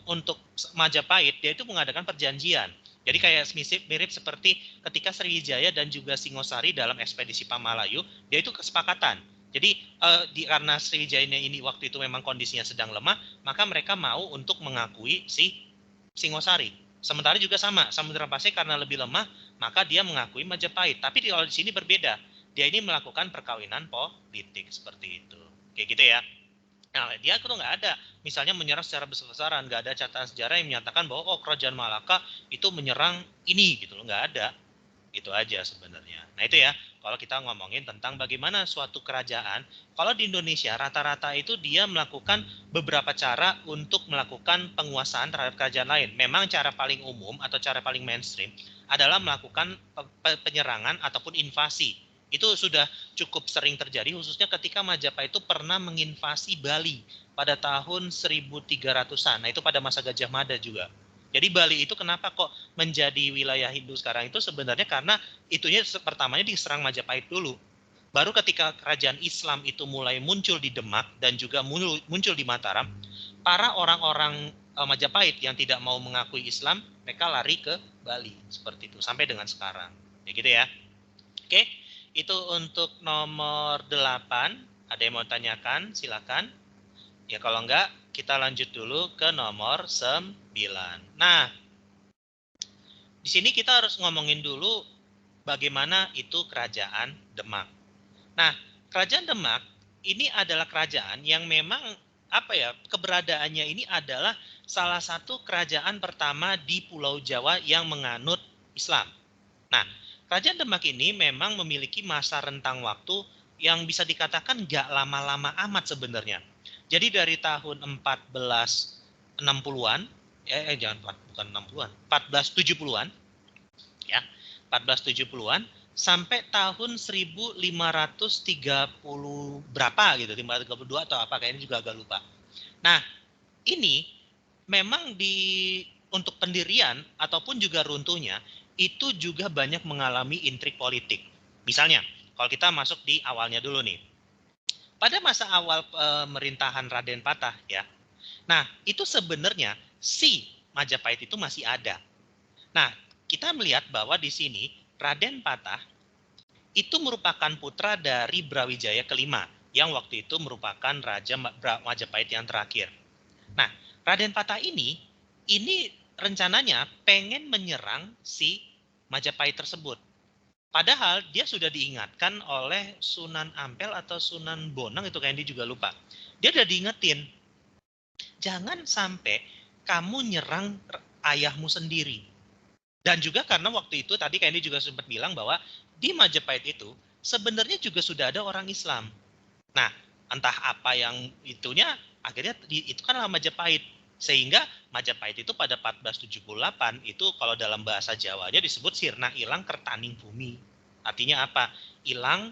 untuk Majapahit dia itu mengadakan perjanjian. Jadi kayak mirip seperti ketika Sriwijaya dan juga Singosari dalam ekspedisi Pamalayu, dia itu kesepakatan. Jadi karena Sriwijaya ini waktu itu memang kondisinya sedang lemah, maka mereka mau untuk mengakui si Singosari. Sementara juga sama, Samudra Pasai karena lebih lemah, maka dia mengakui Majapahit. Tapi kalau di sini berbeda, dia ini melakukan perkawinan politik seperti itu. Kayak gitu ya. Nah, dia itu nggak ada, misalnya menyerang secara besar-besaran, nggak ada catatan sejarah yang menyatakan bahwa kerajaan Malaka itu menyerang ini gitu loh, nggak ada. Itu aja sebenarnya. Nah, itu ya, kalau kita ngomongin tentang bagaimana suatu kerajaan, kalau di Indonesia rata-rata itu dia melakukan beberapa cara untuk melakukan penguasaan terhadap kerajaan lain. Memang cara paling umum atau cara paling mainstream adalah melakukan penyerangan ataupun invasi. Itu sudah cukup sering terjadi, khususnya ketika Majapahit itu pernah menginvasi Bali pada tahun 1300-an. Nah, itu pada masa Gajah Mada juga. Jadi Bali itu kenapa kok menjadi wilayah Hindu sekarang itu sebenarnya karena itunya pertamanya diserang Majapahit dulu. Baru ketika kerajaan Islam itu mulai muncul di Demak dan juga muncul di Mataram, para orang-orang Majapahit yang tidak mau mengakui Islam, mereka lari ke Bali seperti itu sampai dengan sekarang. Ya gitu ya. Oke, itu untuk nomor 8. Ada yang mau tanyakan? Silakan. Ya kalau enggak, kita lanjut dulu ke nomor 9. Nah, di sini kita harus ngomongin dulu bagaimana itu kerajaan Demak. Nah, kerajaan Demak ini adalah kerajaan yang memang keberadaannya ini adalah salah satu kerajaan pertama di Pulau Jawa yang menganut Islam. Nah, kerajaan Demak ini memang memiliki masa rentang waktu yang bisa dikatakan nggak lama-lama amat sebenarnya. Jadi dari tahun 1460-an, bukan 60-an, 1470-an, ya, 1470-an sampai tahun 1530 berapa gitu, 1532 atau apa, kayaknya juga agak lupa. Nah, ini memang untuk pendirian ataupun juga runtuhnya itu juga banyak mengalami intrik politik. Misalnya, kalau kita masuk di awalnya dulu nih. Pada masa awal pemerintahan Raden Patah ya. Nah, itu sebenarnya si Majapahit itu masih ada. Nah, kita melihat bahwa di sini Raden Patah itu merupakan putra dari Brawijaya kelima yang waktu itu merupakan Raja Majapahit yang terakhir. Nah, Raden Patah ini rencananya pengen menyerang si Majapahit tersebut. Padahal dia sudah diingatkan oleh Sunan Ampel atau Sunan Bonang, itu kayaknya dia juga lupa. Dia udah diingetin, jangan sampai kamu nyerang ayahmu sendiri. Dan juga karena waktu itu tadi kayaknya juga sempat bilang bahwa di Majapahit itu sebenarnya juga sudah ada orang Islam. Nah, entah apa yang itunya, akhirnya itu kan Majapahit. Sehingga Majapahit itu pada 1478 itu kalau dalam bahasa Jawanya disebut sirna ilang kertaning bumi. Artinya apa? Hilang,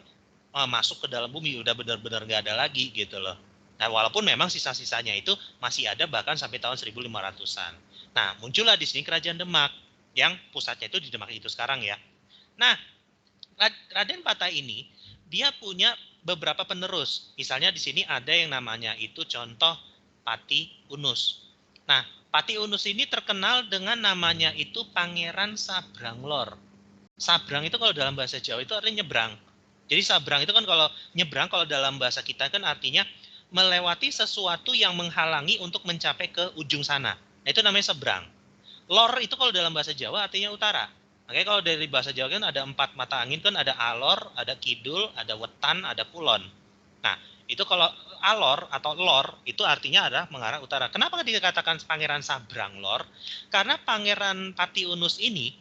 masuk ke dalam bumi, udah benar-benar nggak ada lagi gitu loh. Nah, walaupun memang sisa-sisanya itu masih ada bahkan sampai tahun 1500-an. Nah, muncullah di sini Kerajaan Demak yang pusatnya itu di Demak itu sekarang ya. Nah, Raden Patah ini dia punya beberapa penerus. Misalnya di sini ada yang namanya itu contoh Pati Unus. Nah, Pati Unus ini terkenal dengan namanya itu Pangeran Sabranglor. Sabrang itu kalau dalam bahasa Jawa itu artinya nyebrang. Jadi sabrang itu kan kalau nyebrang kalau dalam bahasa kita kan artinya melewati sesuatu yang menghalangi untuk mencapai ke ujung sana. Nah, itu namanya seberang. Lor itu kalau dalam bahasa Jawa artinya utara. Makanya kalau dari bahasa Jawa kan ada 4 mata angin kan ada alor, ada kidul, ada wetan, ada kulon. Nah, itu kalau alor atau lor itu artinya adalah mengarah utara. Kenapa dikatakan Pangeran Sabrang Lor? Karena Pangeran Pati Unus ini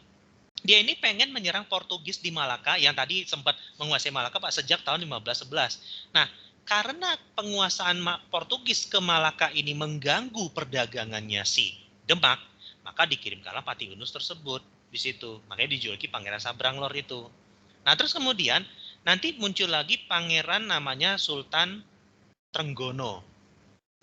dia ini pengen menyerang Portugis di Malaka yang tadi sempat menguasai Malaka Pak sejak tahun 1511. Nah, karena penguasaan Portugis ke Malaka ini mengganggu perdagangannya si Demak, maka dikirimkanlah Pati Unus tersebut di situ. Makanya dijuluki Pangeran Sabranglor itu. Nah, terus kemudian nanti muncul lagi pangeran namanya Sultan Trenggono.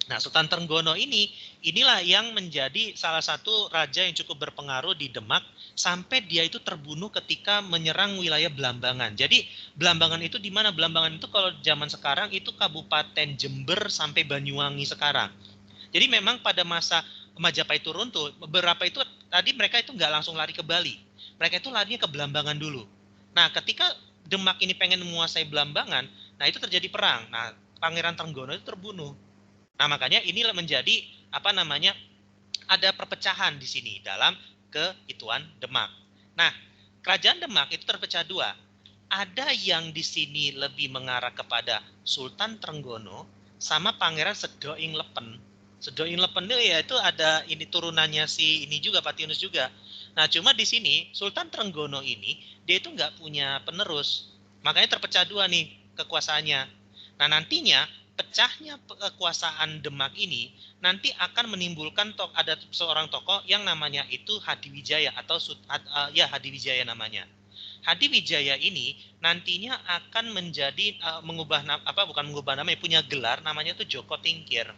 Nah, Sultan Trenggono inilah yang menjadi salah satu raja yang cukup berpengaruh di Demak sampai dia itu terbunuh ketika menyerang wilayah Blambangan. Jadi Blambangan itu di mana? Blambangan itu kalau zaman sekarang itu Kabupaten Jember sampai Banyuwangi sekarang. Jadi memang pada masa Majapahit turun tuh, beberapa itu tadi mereka itu nggak langsung lari ke Bali. Mereka itu larinya ke Blambangan dulu. Nah, ketika Demak ini pengen menguasai Blambangan, nah itu terjadi perang. Nah, Pangeran Trenggono itu terbunuh. Nah, makanya ini menjadi apa namanya? Ada perpecahan di sini dalam keituan Demak. Nah, Kerajaan Demak itu terpecah dua. Ada yang di sini lebih mengarah kepada Sultan Trenggono sama Pangeran Sedoing Lepen. Sedoing Lepen itu ada ini turunannya si ini juga Patiunus juga. Nah, cuma di sini Sultan Trenggono ini dia itu nggak punya penerus. Makanya terpecah dua nih kekuasaannya. Nah, nantinya pecahnya kekuasaan Demak ini nanti akan menimbulkan ada seorang tokoh yang namanya itu Hadiwijaya atau ya Hadiwijaya namanya. Hadiwijaya ini nantinya akan menjadi mengubah bukan mengubah namanya, punya gelar namanya itu Joko Tingkir.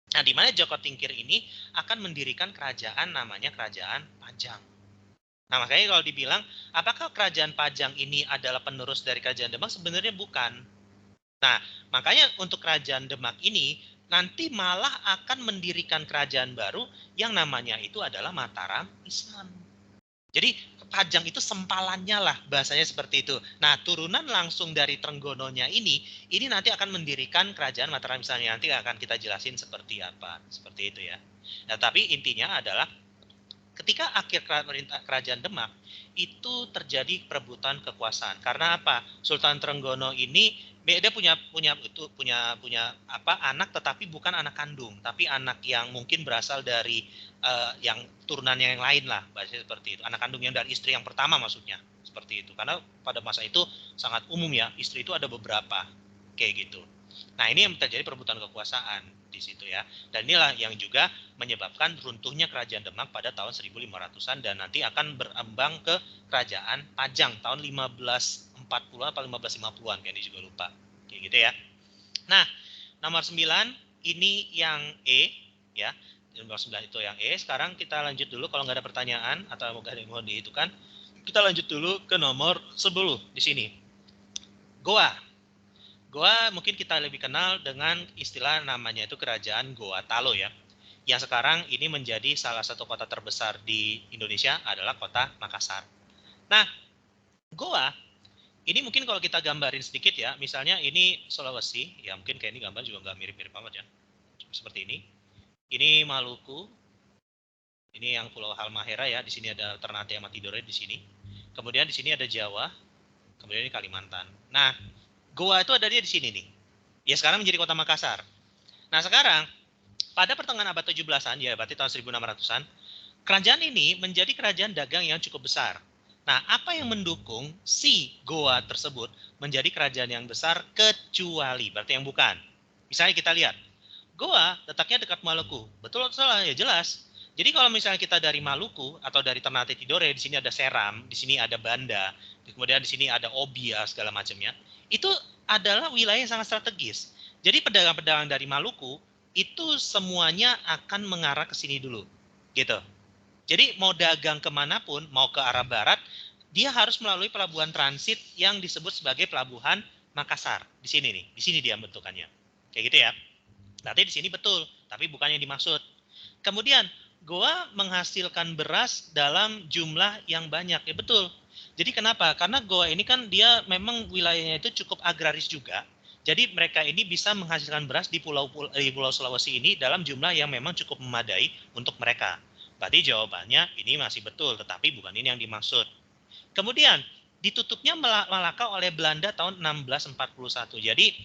Nah, di mana Joko Tingkir ini akan mendirikan kerajaan namanya Kerajaan Pajang. Nah, makanya kalau dibilang apakah Kerajaan Pajang ini adalah penerus dari Kerajaan Demak, sebenarnya bukan. Nah, makanya untuk Kerajaan Demak ini nanti malah akan mendirikan kerajaan baru yang namanya itu adalah Mataram Islam. Jadi Pajang itu sempalannya lah, bahasanya seperti itu. Nah, turunan langsung dari Trenggononya ini nanti akan mendirikan kerajaan Mataram Islam. Nanti akan kita jelasin seperti apa, seperti itu ya. Nah, tapi intinya adalah ketika akhir kerajaan Demak itu terjadi perebutan kekuasaan. Karena apa? Sultan Trenggono ini dia punya anak tetapi bukan anak kandung, tapi anak yang mungkin berasal dari yang turunannya yang lain lah, bahasanya seperti itu. Anak kandung yang dari istri yang pertama maksudnya, seperti itu. Karena pada masa itu sangat umum ya, istri itu ada beberapa kayak gitu. Nah, ini yang terjadi perebutan kekuasaan di situ ya. Dan inilah yang juga menyebabkan runtuhnya Kerajaan Demak pada tahun 1500-an dan nanti akan berembang ke Kerajaan Pajang tahun 1540 atau 1550-an, kayak ini juga lupa. Kayak gitu ya. Nah, nomor 9 ini yang E ya. Nomor 9 itu yang E. Sekarang kita lanjut dulu, kalau nggak ada pertanyaan atau nggak ada yang mau dihitungkan, kita lanjut dulu ke nomor 10 di sini. Goa. Goa mungkin kita lebih kenal dengan istilah namanya itu Kerajaan Goa Talo ya. Yang sekarang ini menjadi salah satu kota terbesar di Indonesia adalah kota Makassar. Nah, Goa ini mungkin kalau kita gambarin sedikit ya, misalnya ini Sulawesi, ya mungkin kayak ini gambar juga nggak mirip-mirip amat ya. Seperti ini. Ini Maluku. Ini yang Pulau Halmahera ya, di sini ada Ternate sama Tidore di sini. Kemudian di sini ada Jawa. Kemudian ini Kalimantan. Nah, Goa itu ada di sini nih. Ya sekarang menjadi kota Makassar. Nah, sekarang pada pertengahan abad 17-an, ya berarti tahun 1600-an, kerajaan ini menjadi kerajaan dagang yang cukup besar. Nah, apa yang mendukung si Goa tersebut menjadi kerajaan yang besar kecuali, berarti yang bukan. Misalnya kita lihat, Goa letaknya dekat Maluku. Betul atau salah? Ya jelas. Jadi kalau misalnya kita dari Maluku atau dari Ternate Tidore, di sini ada Seram, di sini ada Banda, kemudian di sini ada Obia segala macamnya, itu adalah wilayah yang sangat strategis. Jadi pedagang-pedagang dari Maluku itu semuanya akan mengarah ke sini dulu, gitu. Jadi mau dagang kemanapun, mau ke arah barat, dia harus melalui pelabuhan transit yang disebut sebagai pelabuhan Makassar. Di sini nih, di sini dia bentukannya. Kayak gitu ya. Berarti di sini betul, tapi bukan yang dimaksud. Kemudian, Goa menghasilkan beras dalam jumlah yang banyak. Ya betul. Jadi kenapa? Karena Goa ini kan dia memang wilayahnya itu cukup agraris juga. Jadi mereka ini bisa menghasilkan beras di pulau Sulawesi ini dalam jumlah yang memang cukup memadai untuk mereka. Berarti jawabannya ini masih betul, tetapi bukan ini yang dimaksud. Kemudian, ditutupnya Malaka oleh Belanda tahun 1641. Jadi,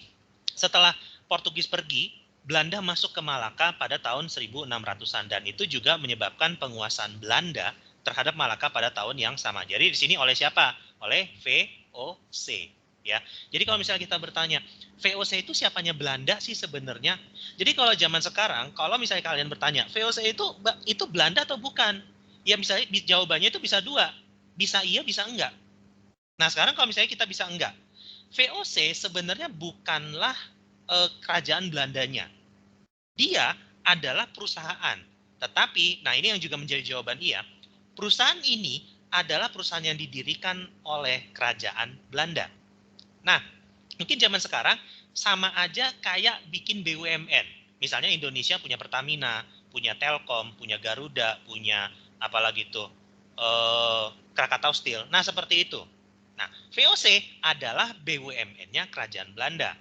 setelah Portugis pergi, Belanda masuk ke Malaka pada tahun 1600-an dan itu juga menyebabkan penguasaan Belanda terhadap Malaka pada tahun yang sama. Jadi di sini oleh siapa? Oleh VOC. Ya. Jadi kalau misalnya kita bertanya, VOC itu siapanya Belanda sih sebenarnya? Jadi kalau zaman sekarang, kalau misalnya kalian bertanya, VOC itu Belanda atau bukan? Ya misalnya jawabannya itu bisa dua. Bisa iya, bisa enggak. Nah sekarang kalau misalnya kita bisa enggak. VOC sebenarnya bukanlah kerajaan Belandanya. Dia adalah perusahaan. Tetapi, nah ini yang juga menjadi jawaban iya. Perusahaan ini adalah perusahaan yang didirikan oleh kerajaan Belanda. Nah, mungkin zaman sekarang sama aja kayak bikin BUMN. Misalnya Indonesia punya Pertamina, punya Telkom, punya Garuda, punya apalagi tuh Krakatau Steel. Nah, seperti itu. Nah, VOC adalah BUMN-nya kerajaan Belanda.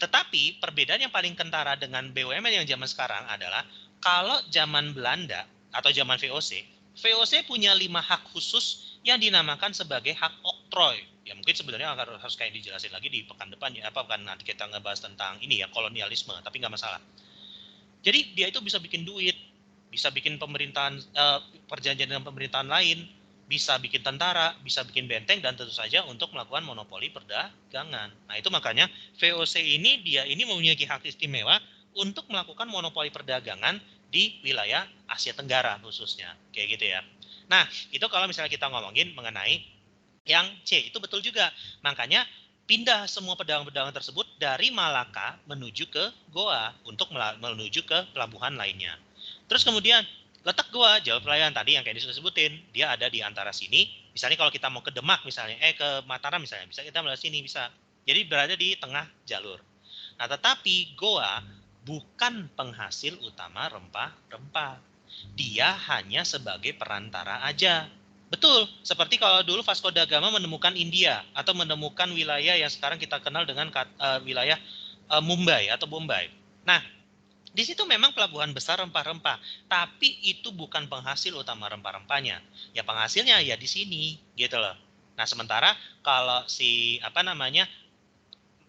Tetapi perbedaan yang paling kentara dengan BUMN yang zaman sekarang adalah kalau zaman Belanda atau zaman VOC, VOC punya 5 hak khusus yang dinamakan sebagai hak oktroy. Ya mungkin sebenarnya harus kayak dijelasin lagi di pekan depan ya, apa kan nanti kita ngebahas tentang ini ya, kolonialisme, tapi nggak masalah. Jadi dia itu bisa bikin duit, bisa bikin pemerintahan perjanjian dengan pemerintahan lain, bisa bikin tentara, bisa bikin benteng, dan tentu saja untuk melakukan monopoli perdagangan. Nah itu makanya VOC ini dia ini memiliki hak istimewa untuk melakukan monopoli perdagangan di wilayah Asia Tenggara khususnya, kayak gitu ya. Nah itu kalau misalnya kita ngomongin mengenai yang C, itu betul juga. Makanya pindah semua pedagang-pedagang tersebut dari Malaka menuju ke Goa untuk menuju ke pelabuhan lainnya. Terus kemudian letak Goa, jalur pelayaran tadi yang kayak disebutin, dia ada di antara sini. Misalnya kalau kita mau ke Demak misalnya, ke Mataram misalnya, bisa kita melalui sini bisa. Jadi berada di tengah jalur. Nah, tetapi Goa bukan penghasil utama rempah-rempah. Dia hanya sebagai perantara aja. Betul, seperti kalau dulu Vasco da Gama menemukan India atau menemukan wilayah yang sekarang kita kenal dengan wilayah Mumbai atau Bombay. Nah, di situ memang pelabuhan besar rempah-rempah, tapi itu bukan penghasil utama rempah-rempahnya. Ya penghasilnya ya di sini, gitu loh. Nah, sementara kalau si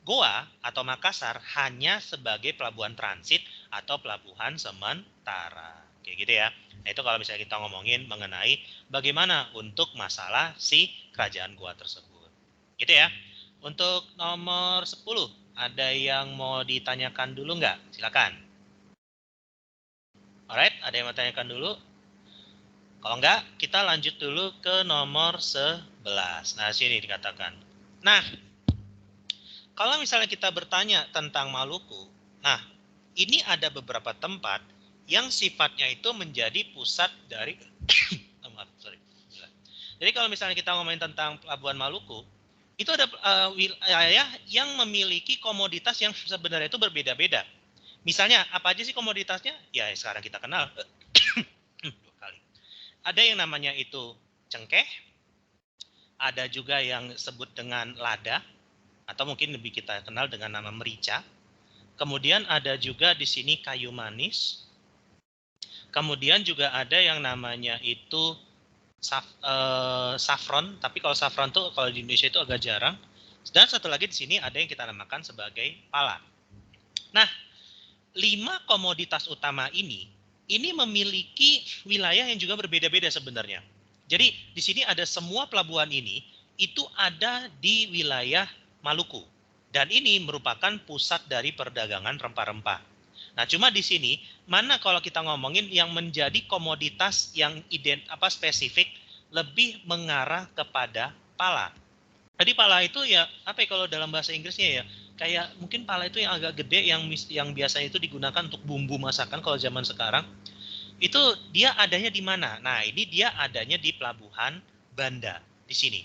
Goa atau Makassar hanya sebagai pelabuhan transit atau pelabuhan sementara. Kayak gitu ya. Nah, itu kalau misalnya kita ngomongin mengenai bagaimana untuk masalah si kerajaan Goa tersebut. Gitu ya. Untuk nomor 10, ada yang mau ditanyakan dulu nggak? Silakan. Alright, ada yang mau tanyakan dulu? Kalau enggak, kita lanjut dulu ke nomor 11. Nah, sini dikatakan. Nah, kalau misalnya kita bertanya tentang Maluku, nah, ini ada beberapa tempat yang sifatnya itu menjadi pusat dari Jadi kalau misalnya kita ngomongin tentang Pelabuhan Maluku, itu ada wilayah yang memiliki komoditas yang sebenarnya itu berbeda-beda. Misalnya, apa aja sih komoditasnya? Ya, sekarang kita kenal. Dua kali. Ada yang namanya itu cengkeh, ada juga yang sebut dengan lada, atau mungkin lebih kita kenal dengan nama merica. Kemudian ada juga di sini kayu manis. Kemudian juga ada yang namanya itu saffron, tapi kalau saffron tuh kalau di Indonesia itu agak jarang. Dan satu lagi di sini ada yang kita namakan sebagai pala. Nah, 5 komoditas utama ini memiliki wilayah yang juga berbeda-beda sebenarnya. Jadi di sini ada semua pelabuhan ini itu ada di wilayah Maluku. Dan ini merupakan pusat dari perdagangan rempah-rempah. Nah, cuma di sini mana kalau kita ngomongin yang menjadi komoditas yang spesifik lebih mengarah kepada pala. Jadi pala itu ya apa ya kalau dalam bahasa Inggrisnya ya kayak mungkin pala itu yang agak gede yang biasanya itu digunakan untuk bumbu masakan kalau zaman sekarang. Itu dia adanya di mana? Nah, ini dia adanya di pelabuhan Banda di sini.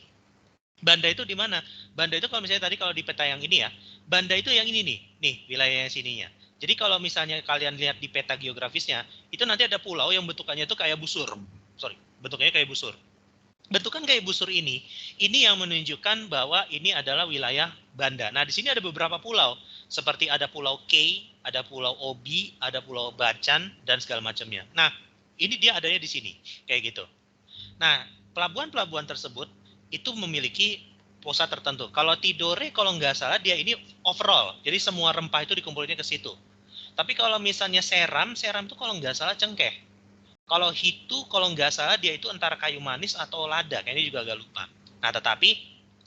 Banda itu di mana? Banda itu kalau misalnya tadi kalau di peta yang ini ya, Banda itu yang ini nih wilayah yang sininya. Jadi kalau misalnya kalian lihat di peta geografisnya, itu nanti ada pulau yang bentukannya itu kayak busur. Bentuknya kayak busur. Bentukan kayak busur ini yang menunjukkan bahwa ini adalah wilayah Banda. Nah, di sini ada beberapa pulau, seperti ada Pulau K, ada Pulau Obi, ada Pulau Bacan, dan segala macamnya. Nah, ini dia adanya di sini, kayak gitu. Nah, pelabuhan-pelabuhan tersebut itu memiliki pusat tertentu. Kalau Tidore, kalau nggak salah, dia ini overall. Jadi semua rempah itu dikumpulnya ke situ. Tapi kalau misalnya Seram itu kalau nggak salah Cengkeh. Kalau Hitu, kalau nggak salah dia itu antara kayu manis atau lada, kayaknya juga agak lupa. Nah, tetapi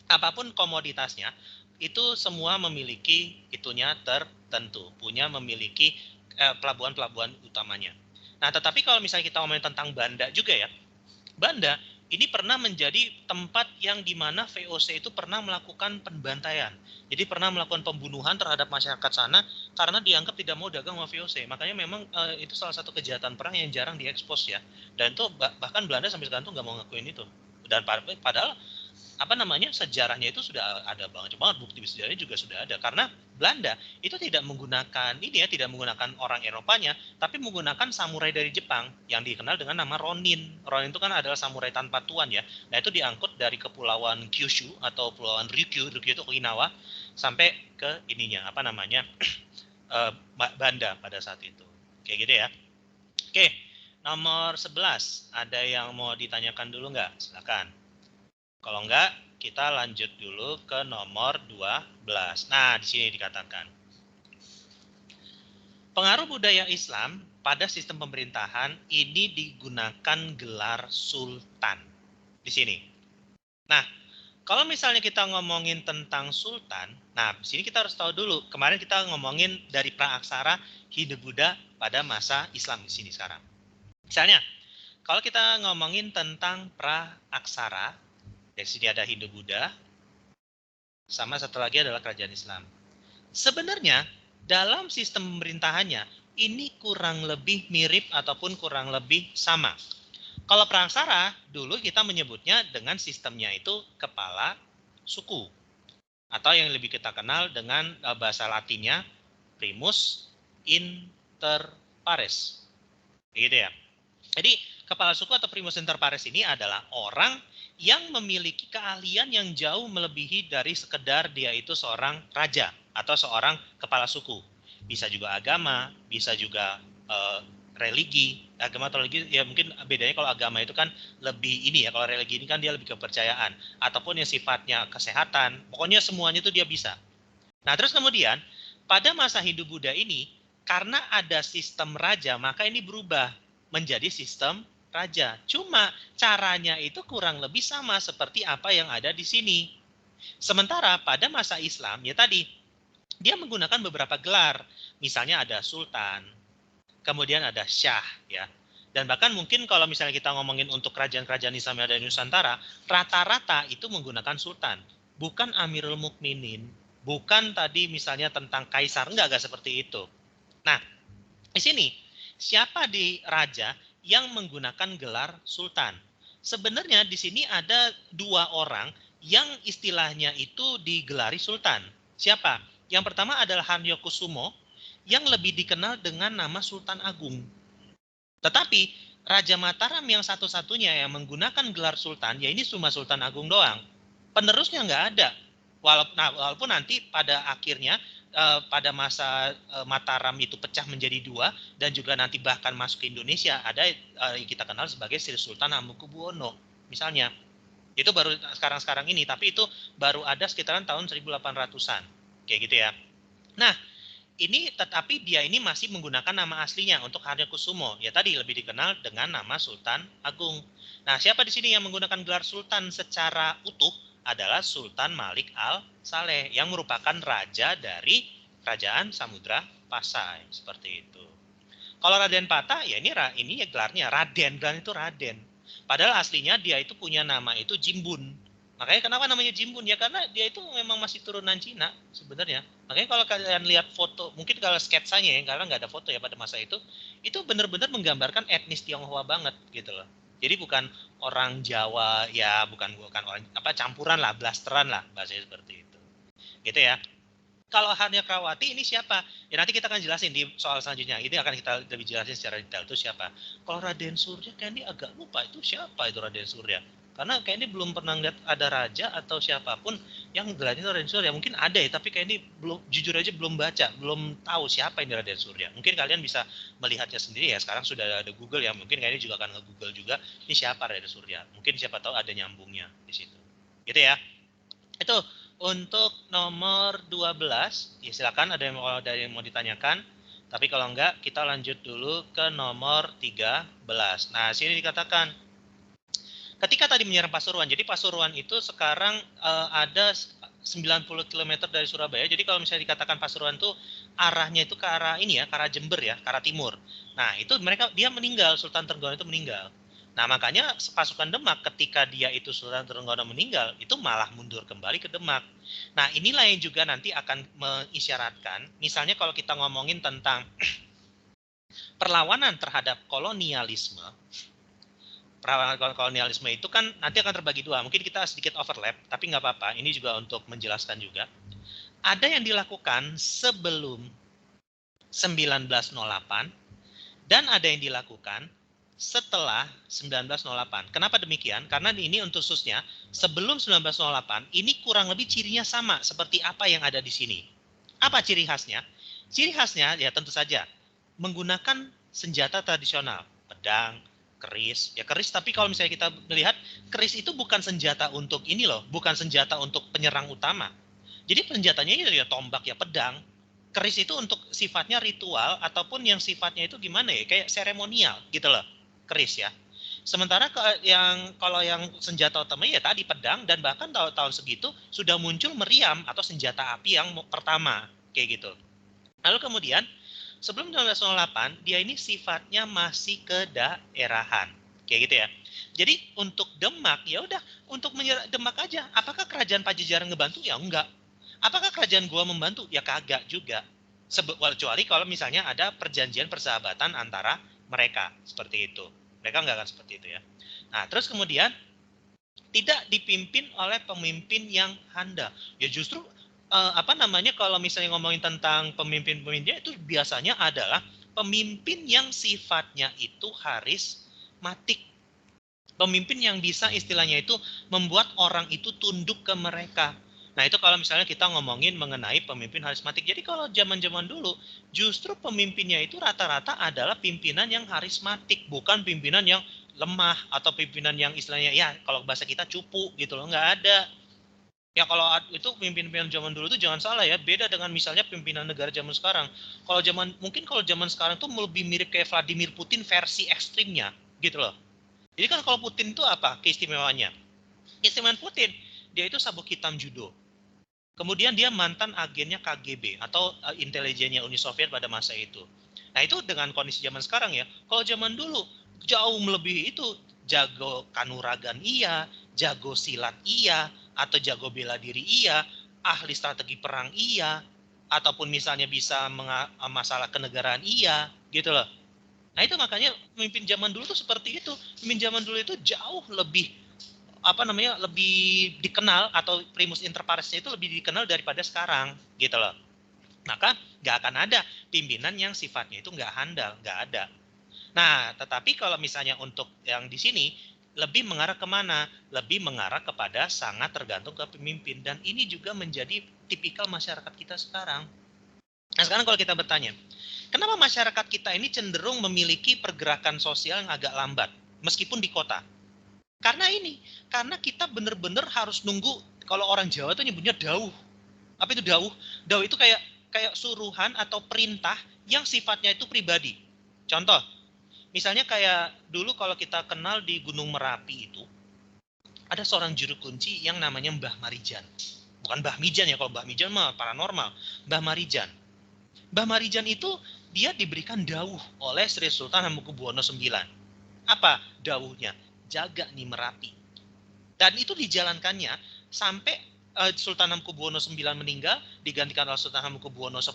apapun komoditasnya, itu semua memiliki itunya tertentu, memiliki pelabuhan-pelabuhan utamanya. Nah, tetapi kalau misalnya kita ngomongin tentang Banda juga ya, Banda ini pernah menjadi tempat yang dimana VOC itu pernah melakukan pembantaian. Jadi pernah melakukan pembunuhan terhadap masyarakat sana karena dianggap tidak mau dagang sama VOC. Makanya memang itu salah satu kejahatan perang yang jarang diekspos ya. Dan itu bahkan Belanda sampai sekarang tuh nggak mau ngakuin itu. Dan padahal sejarahnya itu sudah ada banget bukti sejarahnya juga sudah ada karena Belanda itu tidak menggunakan orang Eropanya tapi menggunakan samurai dari Jepang yang dikenal dengan nama Ronin. Ronin itu kan adalah samurai tanpa tuan ya. Nah, itu diangkut dari kepulauan Kyushu atau kepulauan Ryukyu itu Okinawa sampai ke Banda pada saat itu. Kayak gitu ya. Oke, nomor 11 ada yang mau ditanyakan dulu nggak? Silakan. Kalau enggak, kita lanjut dulu ke nomor 12. Nah, di sini dikatakan. Pengaruh budaya Islam pada sistem pemerintahan ini digunakan gelar sultan. Di sini. Nah, kalau misalnya kita ngomongin tentang sultan, nah di sini kita harus tahu dulu. Kemarin kita ngomongin dari praaksara Hindu-Buddha pada masa Islam di sini sekarang. Misalnya, kalau kita ngomongin tentang praaksara, dari sini ada Hindu-Buddha, sama satu lagi adalah kerajaan Islam. Sebenarnya dalam sistem pemerintahannya ini kurang lebih mirip ataupun kurang lebih sama. Kalau praaksara dulu kita menyebutnya dengan sistemnya itu kepala suku atau yang lebih kita kenal dengan bahasa Latinnya primus inter pares. Gitu ya. Jadi kepala suku atau primus inter pares ini adalah orang yang memiliki keahlian yang jauh melebihi dari sekedar dia itu seorang raja atau seorang kepala suku. Bisa juga agama, bisa juga religi. Agama atau religi ya mungkin bedanya kalau agama itu kan lebih ini ya, kalau religi ini kan dia lebih kepercayaan ataupun yang sifatnya kesehatan. Pokoknya semuanya itu dia bisa. Nah, terus kemudian pada masa Hindu-Buddha ini karena ada sistem raja, maka ini berubah menjadi sistem raja. Cuma caranya itu kurang lebih sama seperti apa yang ada di sini. Sementara pada masa Islam, ya tadi, dia menggunakan beberapa gelar. Misalnya ada sultan, kemudian ada syah, ya. Dan bahkan mungkin kalau misalnya kita ngomongin untuk kerajaan-kerajaan Islam yang ada di Nusantara, rata-rata itu menggunakan sultan. Bukan Amirul Mukminin, bukan tadi misalnya tentang kaisar, enggak seperti itu. Nah, di sini siapa di raja yang menggunakan gelar sultan? Sebenarnya di sini ada dua orang yang istilahnya itu digelari sultan. Siapa? Yang pertama adalah Hanyokusumo yang lebih dikenal dengan nama Sultan Agung. Tetapi Raja Mataram yang satu-satunya yang menggunakan gelar sultan, ya ini cuma Sultan Agung doang. Penerusnya nggak ada. Walaupun nanti pada akhirnya pada masa Mataram itu pecah menjadi dua dan juga nanti bahkan masuk ke Indonesia ada yang kita kenal sebagai Sri Sultan Hamengkubuwono misalnya. Itu baru sekarang ini, tapi itu baru ada sekitaran tahun 1800-an. Kayak gitu ya. Nah, ini tetapi dia ini masih menggunakan nama aslinya untuk Hanyokusumo. Ya tadi lebih dikenal dengan nama Sultan Agung. Nah, siapa di sini yang menggunakan gelar sultan secara utuh? Adalah Sultan Malik Al-Saleh yang merupakan raja dari Kerajaan Samudra Pasai, seperti itu. Kalau Raden Patah, ya ini ya gelarnya Raden, gelar itu Raden. Padahal aslinya dia itu punya nama itu Jimbun. Makanya kenapa namanya Jimbun? Ya karena dia itu memang masih turunan Cina sebenarnya. Makanya kalau kalian lihat foto, mungkin kalau sketsanya ya, karena nggak ada foto ya pada masa itu benar-benar menggambarkan etnis Tionghoa banget gitu loh. Jadi bukan orang Jawa, ya bukan orang campuran lah, blasteran lah bahasanya seperti itu. Gitu ya. Kalau Hanya Krawati ini siapa? Ya nanti kita akan jelasin di soal selanjutnya. Ini akan kita lebih jelasin secara detail itu siapa. Kalau Raden Surya kayak ini agak lupa itu siapa itu Raden Surya. Karena kayak ini belum pernah lihat ada raja atau siapapun yang gelarnya Raden Surya. Mungkin ada ya, tapi kayak ini belum, jujur aja belum baca, belum tahu siapa ini Raden Surya. Mungkin kalian bisa melihatnya sendiri ya. Sekarang sudah ada Google ya. Mungkin kayak ini juga akan nge-Google juga ini siapa Raden Surya. Mungkin siapa tahu ada nyambungnya di situ. Gitu ya. Itu untuk nomor 12, ya silakan ada yang mau ditanyakan. Tapi kalau enggak, kita lanjut dulu ke nomor 13. Nah, sini dikatakan ketika tadi menyerang Pasuruan. Jadi Pasuruan itu sekarang ada 90 km dari Surabaya. Jadi kalau misalnya dikatakan Pasuruan tuh arahnya itu ke arah ini ya, ke arah Jember ya, ke arah timur. Nah, itu dia meninggal, Sultan Trenggono itu meninggal. Nah, makanya pasukan Demak ketika dia itu Sultan Trenggono meninggal, itu malah mundur kembali ke Demak. Nah, inilah yang juga nanti akan mengisyaratkan, misalnya kalau kita ngomongin tentang perlawanan terhadap kolonialisme, perlawanan kolonialisme itu kan nanti akan terbagi dua. Mungkin kita sedikit overlap, tapi nggak apa-apa. Ini juga untuk menjelaskan juga. Ada yang dilakukan sebelum 1908 dan ada yang dilakukan setelah 1908. Kenapa demikian? Karena ini untuk khususnya sebelum 1908 ini kurang lebih cirinya sama seperti apa yang ada di sini. Apa ciri khasnya? Ciri khasnya ya tentu saja menggunakan senjata tradisional, pedang, keris. Ya keris, tapi kalau misalnya kita melihat keris itu bukan senjata untuk ini loh, bukan senjata untuk penyerang utama. Jadi senjatanya itu ya tombak ya pedang. Keris itu untuk sifatnya ritual ataupun yang sifatnya itu gimana ya, kayak seremonial gitu loh. Keris ya. Sementara kalau yang senjata utama ya tadi pedang, dan bahkan tahun segitu sudah muncul meriam atau senjata api yang pertama kayak gitu. Lalu kemudian sebelum 1908 dia ini sifatnya masih kedaerahan kayak gitu ya. Jadi untuk Demak ya udah untuk menyerang Demak aja. Apakah kerajaan Pajajaran ngebantu? Ya enggak. Apakah kerajaan Goa membantu? Ya kagak juga. Kecuali kalau misalnya ada perjanjian persahabatan antara mereka seperti itu. Mereka nggak akan seperti itu ya. Nah, terus kemudian tidak dipimpin oleh pemimpin yang handal. Ya justru kalau misalnya ngomongin tentang pemimpin-pemimpinnya itu biasanya adalah pemimpin yang sifatnya itu harismatik. Pemimpin yang bisa istilahnya itu membuat orang itu tunduk ke mereka. Nah, itu kalau misalnya kita ngomongin mengenai pemimpin harismatik. Jadi kalau zaman-zaman dulu, justru pemimpinnya itu rata-rata adalah pimpinan yang harismatik, bukan pimpinan yang lemah atau pimpinan yang istilahnya ya kalau bahasa kita cupu gitu loh, nggak ada. Ya kalau itu pimpinan zaman dulu itu jangan salah ya, beda dengan misalnya pimpinan negara zaman sekarang. Kalau zaman sekarang tuh lebih mirip kayak Vladimir Putin versi ekstrimnya gitu loh. Jadi kan kalau Putin itu apa keistimewaannya? Keistimewaan Putin, dia itu sabuk hitam judo. Kemudian dia mantan agennya KGB atau intelijennya Uni Soviet pada masa itu. Nah itu dengan kondisi zaman sekarang ya. Kalau zaman dulu jauh melebihi itu, jago kanuragan iya, jago silat iya, atau jago bela diri iya, ahli strategi perang iya, ataupun misalnya bisa masalah kenegaraan iya, gitu loh. Nah itu makanya pemimpin zaman dulu tuh seperti itu. Pemimpin zaman dulu itu jauh lebih lebih dikenal, atau primus inter paresnya itu lebih dikenal daripada sekarang gitu loh. Maka nggak akan ada pimpinan yang sifatnya itu nggak handal, nggak ada. Nah, tetapi kalau misalnya untuk yang di sini lebih mengarah kemana? Lebih mengarah kepada sangat tergantung ke pemimpin, dan ini juga menjadi tipikal masyarakat kita sekarang. Nah, sekarang kalau kita bertanya, kenapa masyarakat kita ini cenderung memiliki pergerakan sosial yang agak lambat meskipun di kota? Karena kita benar-benar harus nunggu. Kalau orang Jawa tuh nyebutnya dauh. Apa itu dauh? Dauh itu kayak suruhan atau perintah yang sifatnya itu pribadi. Contoh, misalnya kayak dulu kalau kita kenal di Gunung Merapi itu, ada seorang juru kunci yang namanya Mbah Marijan. Bukan Mbah Mijan ya, kalau Mbah Mijan mah paranormal. Mbah Marijan. Mbah Marijan itu dia diberikan dawuh oleh Sri Sultan Hamengkubuwono IX. Apa dawuhnya? Jaga nih Merapi. Dan itu dijalankannya sampai Sultan Hamengkubuwono IX meninggal, digantikan oleh Sultan Hamengkubuwono X.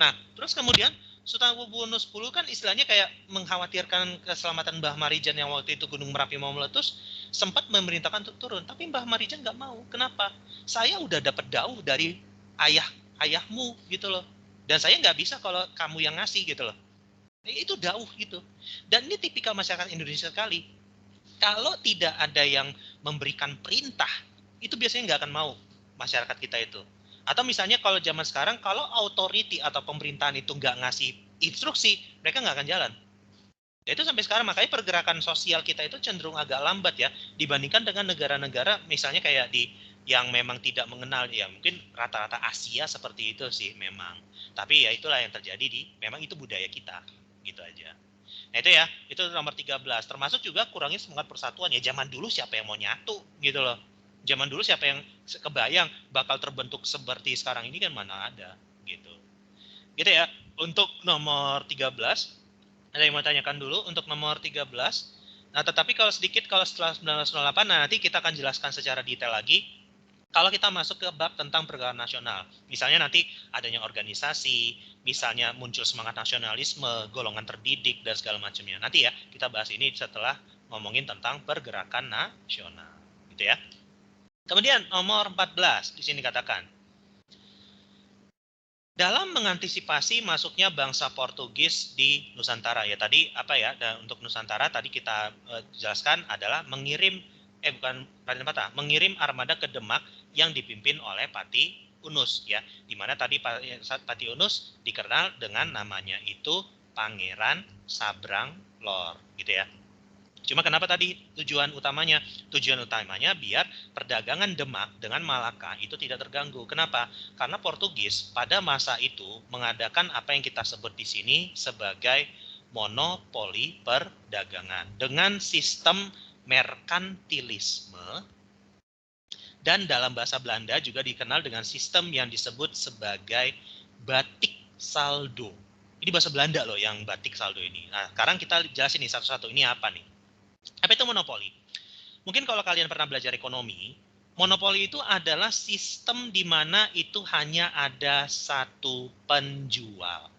Nah, terus kemudian Sultan Hamengkubuwono X kan istilahnya kayak mengkhawatirkan keselamatan Mbah Marijan yang waktu itu Gunung Merapi mau meletus, sempat memerintahkan untuk turun. Tapi Mbah Marijan nggak mau. Kenapa? Saya udah dapat dawuh dari ayahmu gitu loh. Dan saya nggak bisa kalau kamu yang ngasih gitu loh. Itu dawuh gitu. Dan ini tipikal masyarakat Indonesia sekali. Kalau tidak ada yang memberikan perintah, itu biasanya nggak akan mau masyarakat kita itu. Atau misalnya kalau zaman sekarang, kalau authority atau pemerintahan itu nggak ngasih instruksi, mereka nggak akan jalan. Ya itu sampai sekarang, makanya pergerakan sosial kita itu cenderung agak lambat ya, dibandingkan dengan negara-negara misalnya kayak di yang memang tidak mengenal, ya mungkin rata-rata Asia seperti itu sih memang. Tapi ya itulah yang terjadi memang itu budaya kita, gitu aja. Nah itu ya, itu nomor 13. Termasuk juga kurangnya semangat persatuan ya. Zaman dulu siapa yang mau nyatu gitu loh. Zaman dulu siapa yang kebayang bakal terbentuk seperti sekarang ini kan mana ada gitu. Gitu ya. Untuk nomor 13, ada yang mau tanyakan dulu untuk nomor 13. Nah, tetapi kalau sedikit kalau setelah 1908 nanti kita akan jelaskan secara detail lagi. Kalau kita masuk ke bab tentang pergerakan nasional, misalnya nanti adanya organisasi, misalnya muncul semangat nasionalisme, golongan terdidik, dan segala macamnya. Nanti ya, kita bahas ini setelah ngomongin tentang pergerakan nasional. Gitu ya. Kemudian nomor 14, di sini katakan, dalam mengantisipasi masuknya bangsa Portugis di Nusantara, ya tadi apa ya, dan untuk Nusantara tadi kita jelaskan adalah mengirim mengirim armada ke Demak yang dipimpin oleh Pati Unus ya, di mana tadi Pati Unus dikenal dengan namanya itu Pangeran Sabrang Lor gitu ya. Cuma kenapa tadi tujuan utamanya? Tujuan utamanya biar perdagangan Demak dengan Malaka itu tidak terganggu. Kenapa? Karena Portugis pada masa itu mengadakan apa yang kita sebut di sini sebagai monopoli perdagangan dengan sistem merkantilisme, dan dalam bahasa Belanda juga dikenal dengan sistem yang disebut sebagai batik saldo. Ini bahasa Belanda loh yang batik saldo ini. Nah, sekarang kita jelasin nih satu-satu ini apa nih. Apa itu monopoli? Mungkin kalau kalian pernah belajar ekonomi, monopoli itu adalah sistem di mana itu hanya ada satu penjual.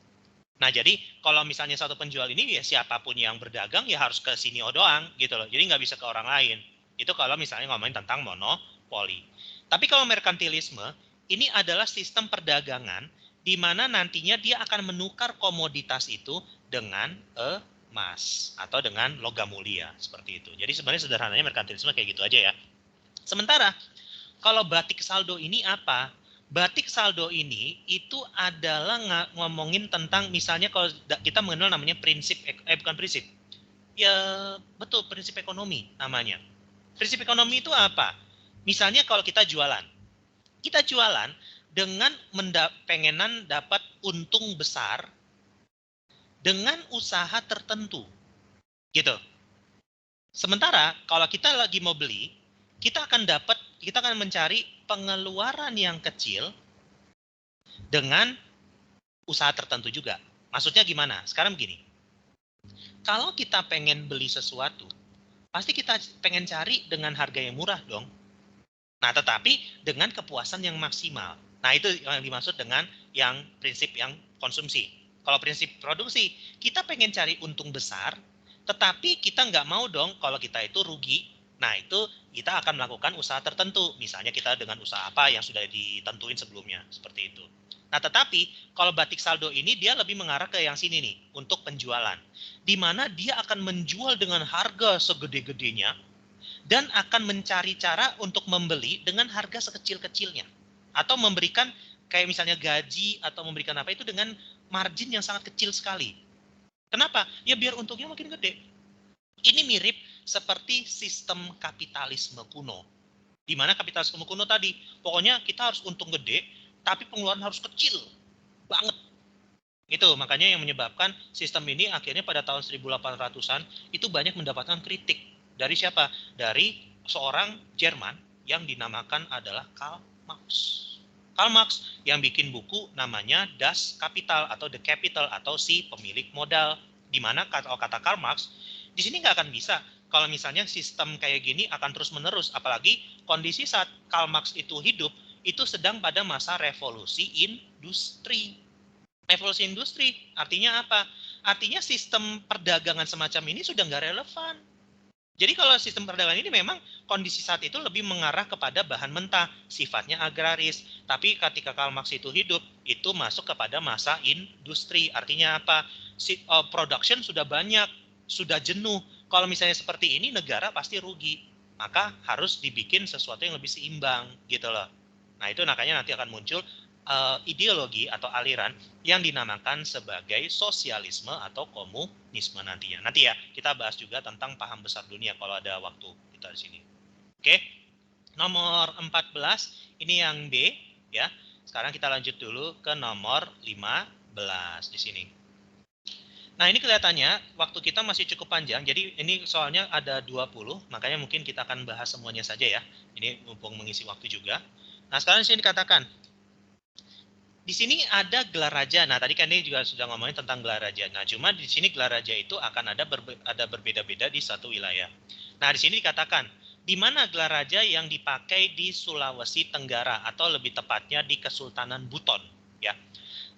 Nah, jadi kalau misalnya satu penjual ini ya siapapun yang berdagang ya harus ke sini doang gitu loh. Jadi nggak bisa ke orang lain. Itu kalau misalnya ngomongin tentang monopoli. Tapi kalau merkantilisme, ini adalah sistem perdagangan di mana nantinya dia akan menukar komoditas itu dengan emas atau dengan logam mulia seperti itu. Jadi sebenarnya sederhananya merkantilisme kayak gitu aja ya. Sementara kalau batik saldo ini apa? Batik saldo ini itu adalah ngomongin tentang misalnya kalau kita mengenal namanya prinsip bukan prinsip. Ya betul, prinsip ekonomi namanya. Prinsip ekonomi itu apa? Misalnya kalau kita jualan. Kita jualan dengan pengenan dapat untung besar dengan usaha tertentu. Gitu. Sementara kalau kita lagi mau beli, kita akan mencari pengeluaran yang kecil dengan usaha tertentu juga. Maksudnya gimana? Sekarang begini. Kalau kita pengen beli sesuatu, pasti kita pengen cari dengan harga yang murah dong. Nah, tetapi dengan kepuasan yang maksimal. Nah, itu yang dimaksud dengan yang prinsip yang konsumsi. Kalau prinsip produksi, kita pengen cari untung besar, tetapi kita nggak mau dong kalau kita itu rugi. Nah, itu kita akan melakukan usaha tertentu. Misalnya kita dengan usaha apa yang sudah ditentuin sebelumnya. Seperti itu. Nah, tetapi kalau batik saldo ini dia lebih mengarah ke yang sini nih, untuk penjualan. Di mana dia akan menjual dengan harga segede-gedenya, dan akan mencari cara untuk membeli dengan harga sekecil-kecilnya. Atau memberikan kayak misalnya gaji atau memberikan apa itu dengan margin yang sangat kecil sekali. Kenapa? Ya biar untungnya makin gede. Ini mirip seperti sistem kapitalisme kuno. Di mana kapitalisme kuno tadi, pokoknya kita harus untung gede, tapi pengeluaran harus kecil banget. Itu makanya yang menyebabkan sistem ini akhirnya pada tahun 1800-an itu banyak mendapatkan kritik. Dari siapa? Dari seorang Jerman yang dinamakan adalah Karl Marx. Karl Marx, yang bikin buku namanya Das Kapital atau The Capital atau si pemilik modal. Di mana kalau kata Karl Marx, di sini nggak akan bisa kalau misalnya sistem kayak gini akan terus menerus, apalagi kondisi saat Karl Marx itu hidup itu sedang pada masa revolusi industri. Revolusi industri artinya apa? Artinya sistem perdagangan semacam ini sudah nggak relevan. Jadi kalau sistem perdagangan ini memang kondisi saat itu lebih mengarah kepada bahan mentah, sifatnya agraris. Tapi ketika Karl Marx itu hidup, itu masuk kepada masa industri. Artinya apa? Production sudah banyak, sudah jenuh. Kalau misalnya seperti ini, negara pasti rugi. Maka harus dibikin sesuatu yang lebih seimbang, gitu loh. Nah itu makanya nanti akan muncul ideologi atau aliran yang dinamakan sebagai sosialisme atau komunisme nantinya. Nanti ya kita bahas juga tentang paham besar dunia kalau ada waktu kita di sini. Oke. Nomor 14 ini yang B ya. Sekarang kita lanjut dulu ke nomor 15 di sini. Nah, ini kelihatannya waktu kita masih cukup panjang. Jadi ini soalnya ada 20, makanya mungkin kita akan bahas semuanya saja ya. Ini mumpung mengisi waktu juga. Nah, sekarang di sini dikatakan di sini ada gelar raja. Nah, tadi kan ini juga sudah ngomongin tentang gelar raja. Nah, cuma di sini gelar raja itu akan ada berbeda-beda di satu wilayah. Nah, di sini dikatakan di mana gelar raja yang dipakai di Sulawesi Tenggara atau lebih tepatnya di Kesultanan Buton, ya.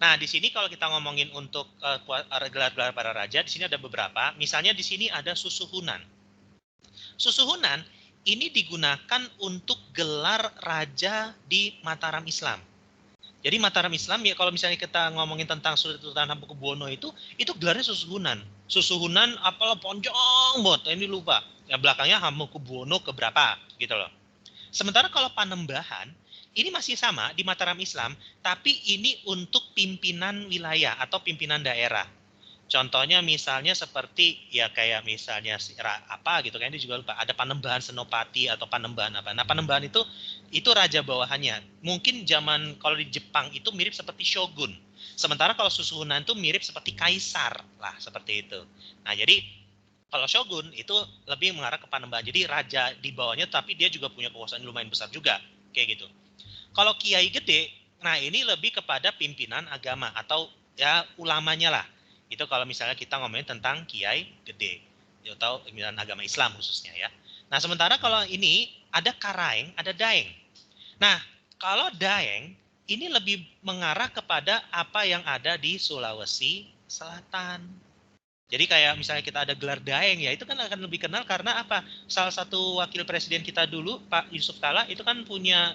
Nah, di sini kalau kita ngomongin untuk gelar-gelar para raja, di sini ada beberapa. Misalnya di sini ada Susuhunan. Susuhunan ini digunakan untuk gelar raja di Mataram Islam. Jadi Mataram Islam ya kalau misalnya kita ngomongin tentang Sultan Hamengkubuwono itu gelarnya Susuhunan. Susuhunan apalah ponjong banget, ini lupa. Ya belakangnya Hamengkubuwono keberapa gitu loh. Sementara kalau Panembahan ini masih sama di Mataram Islam, tapi ini untuk pimpinan wilayah atau pimpinan daerah. Contohnya misalnya seperti ya kayak misalnya apa gitu kan, ini juga lupa, ada Panembahan Senopati atau Panembahan apa. Nah, Panembahan itu raja bawahannya. Mungkin zaman kalau di Jepang itu mirip seperti shogun. Sementara kalau Susuhunan itu mirip seperti kaisar lah, seperti itu. Nah, jadi kalau shogun itu lebih mengarah ke Panembahan. Jadi raja di bawahnya tapi dia juga punya kekuasaan lumayan besar juga, kayak gitu. Kalau kiai gede, nah ini lebih kepada pimpinan agama atau ya ulamanya lah. Itu kalau misalnya kita ngomongin tentang kiai gede atau pimpinan agama Islam khususnya ya. Nah, sementara kalau ini ada karaeng, ada daeng. Nah, kalau daeng ini lebih mengarah kepada apa yang ada di Sulawesi Selatan. Jadi kayak misalnya kita ada gelar daeng ya, itu kan akan lebih kenal karena apa? Salah satu wakil presiden kita dulu, Pak Yusuf Kala, itu kan punya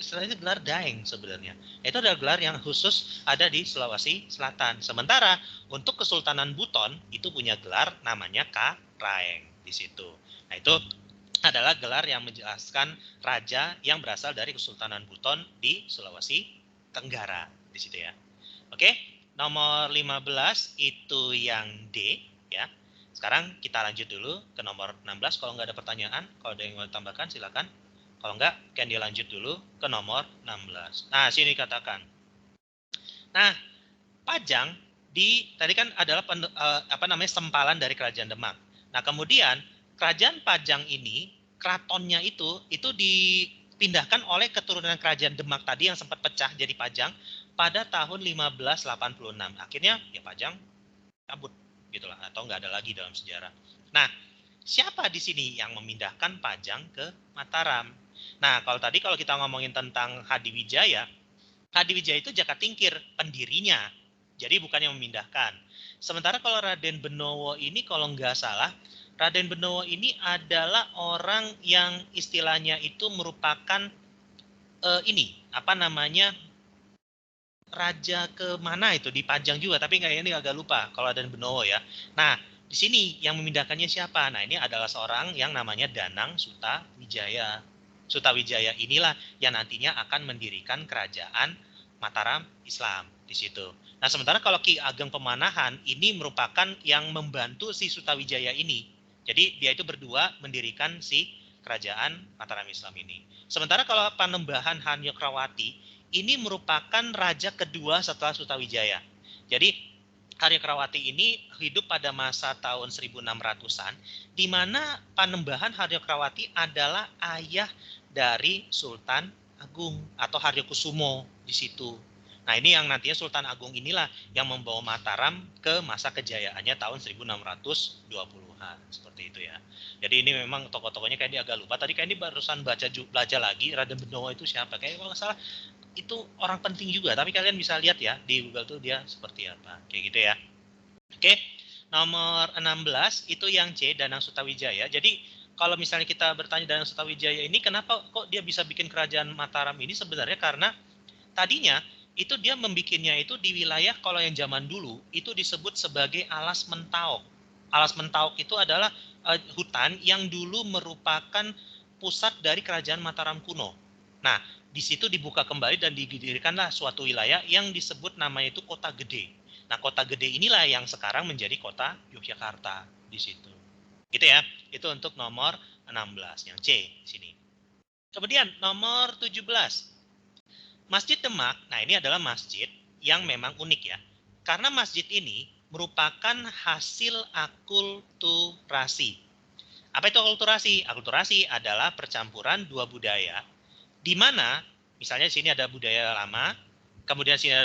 istilahnya gelar daeng sebenarnya. Itu adalah gelar yang khusus ada di Sulawesi Selatan. Sementara untuk Kesultanan Buton itu punya gelar namanya Karaeng di situ. Nah, itu adalah gelar yang menjelaskan raja yang berasal dari Kesultanan Buton di Sulawesi Tenggara di situ ya. Oke? Nomor 15 itu yang D ya. Sekarang kita lanjut dulu ke nomor 16. Kalau nggak ada pertanyaan, kalau ada yang mau tambahkan silakan. Kalau nggak, kan dia lanjut dulu ke nomor 16. Nah, sini katakan. Nah, Pajang tadi kan adalah sempalan dari Kerajaan Demak. Nah, kemudian Kerajaan Pajang ini keratonnya itu dipindahkan oleh keturunan Kerajaan Demak tadi yang sempat pecah jadi Pajang pada tahun 1586. Akhirnya ya Pajang cabut gitulah atau nggak ada lagi dalam sejarah. Nah, siapa di sini yang memindahkan Pajang ke Mataram? Nah, kalau kita ngomongin tentang Hadiwijaya itu Jaka Tingkir pendirinya. Jadi bukan yang memindahkan. Sementara kalau Raden Benowo ini kalau nggak salah, Raden Benowo ini adalah orang yang istilahnya itu merupakan raja ke mana itu di Pajang juga, tapi kayaknya ini agak lupa kalau Raden Benowo ya. Nah, di sini yang memindahkannya siapa? Nah, ini adalah seorang yang namanya Danang Sutawijaya. Sutawijaya inilah yang nantinya akan mendirikan kerajaan Mataram Islam di situ. Nah, sementara kalau Ki Ageng Pemanahan ini merupakan yang membantu si Sutawijaya ini. Jadi dia itu berdua mendirikan si kerajaan Mataram Islam ini. Sementara kalau Panembahan Hanyokrawati ini merupakan raja kedua setelah Sutawijaya. Jadi Haryokrawati ini hidup pada masa tahun 1600-an, di mana Panembahan Haryokrawati adalah ayah dari Sultan Agung atau Haryokusumo di situ. Nah, ini yang nantinya Sultan Agung inilah yang membawa Mataram ke masa kejayaannya tahun 1620-an. Seperti itu ya. Jadi ini memang tokoh-tokohnya kayak dia agak lupa. Tadi kayak ini barusan belajar lagi, Raden Benowo itu siapa? Kayak kalau nggak salah itu orang penting juga. Tapi kalian bisa lihat ya di Google tuh dia seperti apa. Kayak gitu ya. Oke, nomor 16 itu yang C, Danang Sutawijaya. Jadi kalau misalnya kita bertanya Danang Sutawijaya ini kenapa kok dia bisa bikin kerajaan Mataram ini, sebenarnya karena tadinya itu dia membikinnya itu di wilayah, kalau yang zaman dulu itu disebut sebagai Alas Mentaok. Alas Mentaok itu adalah hutan yang dulu merupakan pusat dari kerajaan Mataram kuno. Nah, di situ dibuka kembali dan didirikanlah suatu wilayah yang disebut namanya itu Kota Gede. Nah, Kota Gede inilah yang sekarang menjadi Kota Yogyakarta di situ. Gitu ya. Itu untuk nomor 16 yang C di sini. Kemudian nomor 17. Masjid Demak, nah ini adalah masjid yang memang unik ya. Karena masjid ini merupakan hasil akulturasi. Apa itu akulturasi? Akulturasi adalah percampuran dua budaya, di mana misalnya di sini ada budaya lama, kemudian sini ada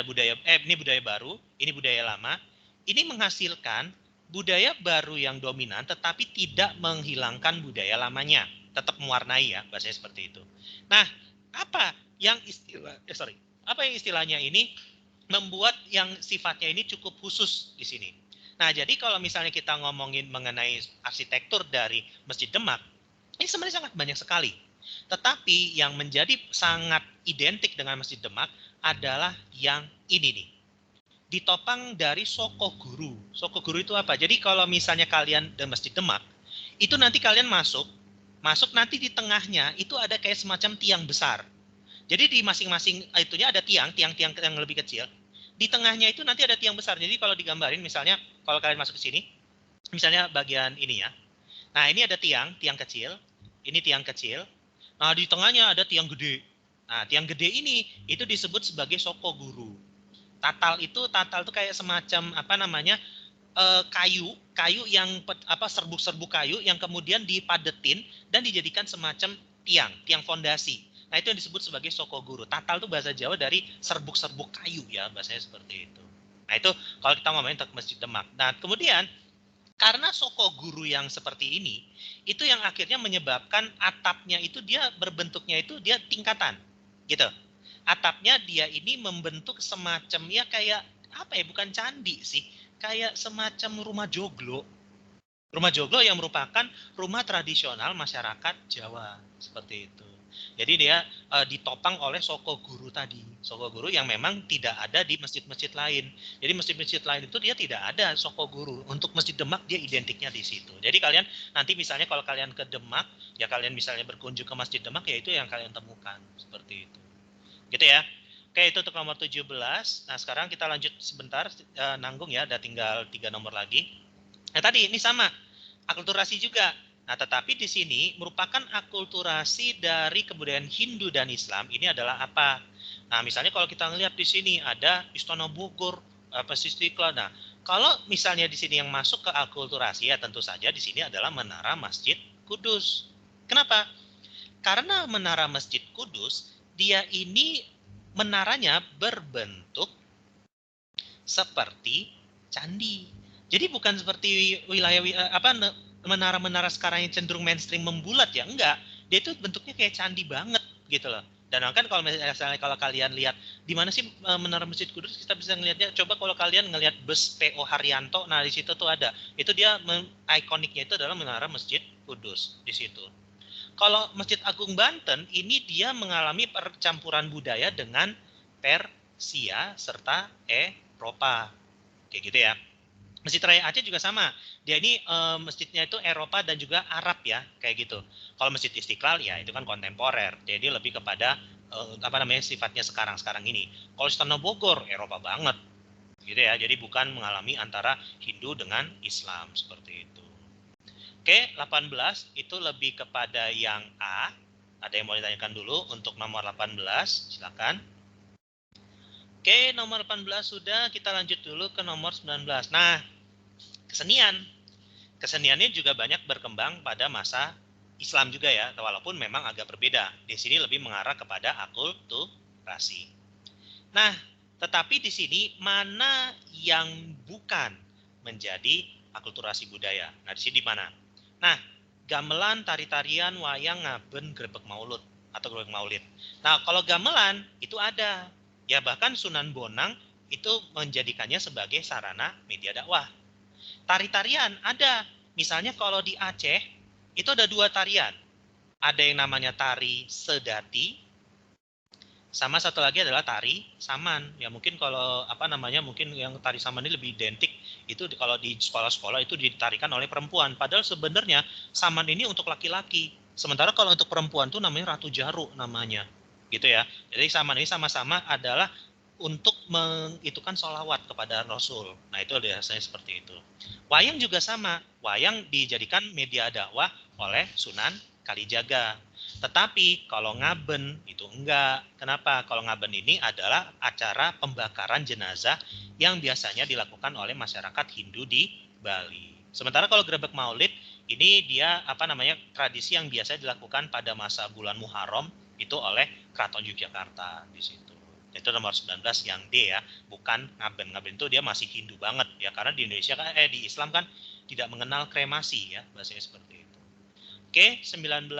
ini budaya baru, ini budaya lama. Ini menghasilkan budaya baru yang dominan, tetapi tidak menghilangkan budaya lamanya, tetap mewarnai ya, bahasanya seperti itu. Nah, apa yang apa yang istilahnya ini membuat yang sifatnya ini cukup khusus di sini. Nah, jadi kalau misalnya kita ngomongin mengenai arsitektur dari Masjid Demak, ini sebenarnya sangat banyak sekali. Tetapi yang menjadi sangat identik dengan Masjid Demak adalah yang ini nih. Ditopang dari Soko Guru. Soko Guru itu apa? Jadi kalau misalnya kalian di Masjid Demak, itu nanti kalian masuk nanti di tengahnya itu ada kayak semacam tiang besar. Jadi di masing-masing itunya ada tiang-tiang yang lebih kecil. Di tengahnya itu nanti ada tiang besar. Jadi kalau digambarin misalnya kalau kalian masuk ke sini, misalnya bagian ini ya. Nah, ini ada tiang kecil, ini tiang kecil. Nah, di tengahnya ada tiang gede. Nah, tiang gede ini itu disebut sebagai Soko Guru. Tatal itu kayak semacam apa namanya? Kayu yang serbuk-serbuk kayu yang kemudian dipadetin dan dijadikan semacam tiang fondasi. Nah, itu yang disebut sebagai Soko Guru. Tatal itu bahasa Jawa dari serbuk-serbuk kayu ya, bahasanya seperti itu. Nah, itu kalau kita ngomongin tentang Masjid Demak. Nah, kemudian karena Soko Guru yang seperti ini, itu yang akhirnya menyebabkan atapnya itu dia berbentuknya itu dia tingkatan, gitu. Atapnya dia ini membentuk semacam ya kayak apa ya, bukan candi sih, kayak semacam rumah joglo. Rumah joglo yang merupakan rumah tradisional masyarakat Jawa, seperti itu. Jadi dia ditopang oleh Soko Guru tadi. Soko Guru yang memang tidak ada di masjid-masjid lain. Jadi masjid-masjid lain itu dia tidak ada Soko Guru. Untuk Masjid Demak dia identiknya di situ. Jadi kalian nanti misalnya kalau kalian ke Demak, ya kalian misalnya berkunjung ke Masjid Demak, ya itu yang kalian temukan. Seperti itu. Gitu ya. Oke, itu untuk nomor 17. Nah, sekarang kita lanjut sebentar, nanggung ya, ada tinggal 3 nomor lagi. Nah, tadi ini sama, akulturasi juga. Nah, tetapi di sini merupakan akulturasi dari kebudayaan Hindu dan Islam. Ini adalah apa? Nah, misalnya kalau kita ngelihat di sini ada Istana Bogor, Istiqlal. Nah, kalau misalnya di sini yang masuk ke akulturasi, ya tentu saja di sini adalah Menara Masjid Kudus. Kenapa? Karena Menara Masjid Kudus, dia ini menaranya berbentuk seperti candi. Jadi bukan seperti wilayah menara-menara sekarang yang cenderung mainstream membulat ya, enggak. Dia itu bentuknya kayak candi banget gitu loh. Dan kan kalau misalnya kalau kalian lihat di mana sih Menara Masjid Kudus, kita bisa ngelihatnya. Coba kalau kalian ngelihat bus PO Haryanto, nah di situ tuh ada. Itu dia ikoniknya itu adalah Menara Masjid Kudus di situ. Kalau Masjid Agung Banten ini dia mengalami percampuran budaya dengan Persia serta Eropa. Kayak gitu ya. Masjid Raya Aceh juga sama. Dia ini masjidnya itu Eropa dan juga Arab ya, kayak gitu. Kalau Masjid Istiqlal ya itu kan kontemporer. Jadi lebih kepada sifatnya sekarang ini. Kalau Istana Bogor Eropa banget. Gitu ya. Jadi bukan mengalami antara Hindu dengan Islam seperti itu. Oke, 18 itu lebih kepada yang A. Ada yang mau ditanyakan dulu untuk nomor 18, silakan. Oke, nomor 18 sudah, kita lanjut dulu ke nomor 19. Nah, kesenian. Keseniannya juga banyak berkembang pada masa Islam juga ya, walaupun memang agak berbeda. Di sini lebih mengarah kepada akulturasi. Nah, tetapi di sini mana yang bukan menjadi akulturasi budaya? Nah, di sini di mana? Nah, gamelan, tari-tarian, wayang, ngaben, grebek maulud atau grebek maulid. Nah, kalau gamelan itu ada. Ya bahkan Sunan Bonang itu menjadikannya sebagai sarana media dakwah. Tari-tarian ada. Misalnya kalau di Aceh itu ada dua tarian. Ada yang namanya tari sedati, sama satu lagi adalah tari saman. Ya mungkin kalau mungkin yang tari saman ini lebih identik itu kalau di sekolah-sekolah itu ditarikan oleh perempuan. Padahal sebenarnya saman ini untuk laki-laki. Sementara kalau untuk perempuan tuh namanya Ratu Jaru namanya. Gitu ya. Jadi saman ini sama-sama adalah untuk mengitukan sholawat kepada Rasul. Nah itu biasanya seperti itu. Wayang juga sama. Wayang dijadikan media dakwah oleh Sunan Kalijaga. Tetapi kalau ngaben itu enggak. Kenapa? Kalau ngaben ini adalah acara pembakaran jenazah yang biasanya dilakukan oleh masyarakat Hindu di Bali. Sementara kalau grebek maulid ini dia tradisi yang biasa dilakukan pada masa bulan Muharram itu oleh Keraton Yogyakarta di situ. Itu nomor 19 yang D ya, bukan ngaben. Ngaben itu dia masih Hindu banget ya, karena di Indonesia kan di Islam kan tidak mengenal kremasi ya, bahasanya seperti itu. Oke, 19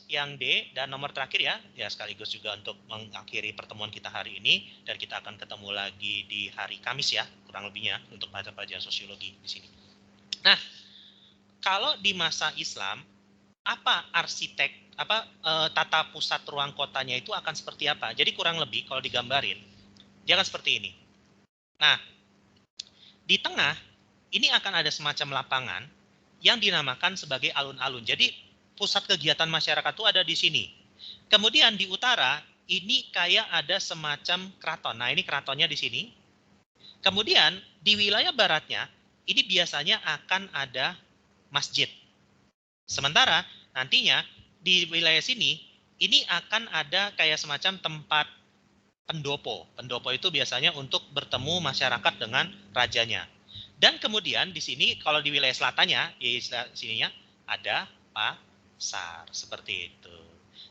yang D dan nomor terakhir ya, sekaligus juga untuk mengakhiri pertemuan kita hari ini dan kita akan ketemu lagi di hari Kamis ya, kurang lebihnya untuk pelajaran sosiologi di sini. Nah, kalau di masa Islam, tata pusat ruang kotanya itu akan seperti apa? Jadi kurang lebih kalau digambarin, dia akan seperti ini. Nah, di tengah ini akan ada semacam lapangan yang dinamakan sebagai alun-alun. Jadi pusat kegiatan masyarakat itu ada di sini. Kemudian di utara ini kayak ada semacam keraton. Nah, ini keratonnya di sini. Kemudian di wilayah baratnya ini biasanya akan ada masjid. Sementara nantinya di wilayah sini ini akan ada kayak semacam tempat pendopo. Pendopo itu biasanya untuk bertemu masyarakat dengan rajanya. Dan kemudian di sini kalau di wilayah selatannya, di sininya ada pasar seperti itu.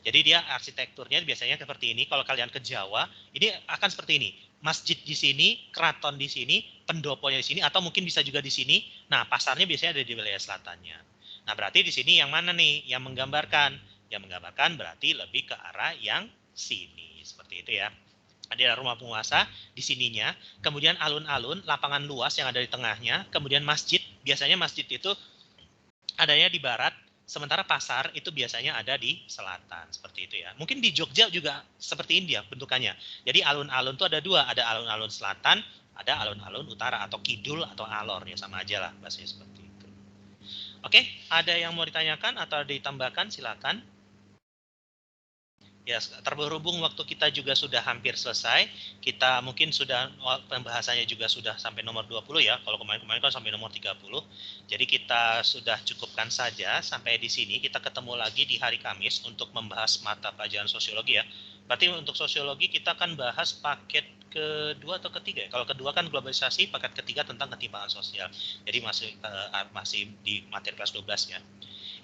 Jadi dia arsitekturnya biasanya seperti ini. Kalau kalian ke Jawa, ini akan seperti ini. Masjid di sini, keraton di sini, pendoponya di sini, atau mungkin bisa juga di sini. Nah, pasarnya biasanya ada di wilayah selatannya. Nah, berarti di sini yang mana nih yang menggambarkan? Yang menggambarkan berarti lebih ke arah yang sini. Seperti itu ya. Ada rumah penguasa di sininya, kemudian alun-alun, lapangan luas yang ada di tengahnya, kemudian masjid, biasanya masjid itu adanya di barat, sementara pasar itu biasanya ada di selatan, seperti itu ya. Mungkin di Jogja juga seperti ini ya bentukannya. Jadi alun-alun itu ada dua, ada alun-alun selatan, ada alun-alun utara atau kidul atau alor ya, sama aja lah bahasanya seperti itu. Oke, ada yang mau ditanyakan atau ditambahkan silakan. Ya, terhubung waktu kita juga sudah hampir selesai. Kita mungkin sudah pembahasannya juga sudah sampai nomor 20 ya. Kalau kemarin-kemarin kan sampai nomor 30. Jadi kita sudah cukupkan saja sampai di sini. Kita ketemu lagi di hari Kamis untuk membahas mata pelajaran sosiologi ya. Berarti untuk sosiologi kita akan bahas paket kedua atau ketiga ya. Kalau kedua kan globalisasi, paket ketiga tentang ketimpangan sosial. Jadi masih di materi kelas 12 ya.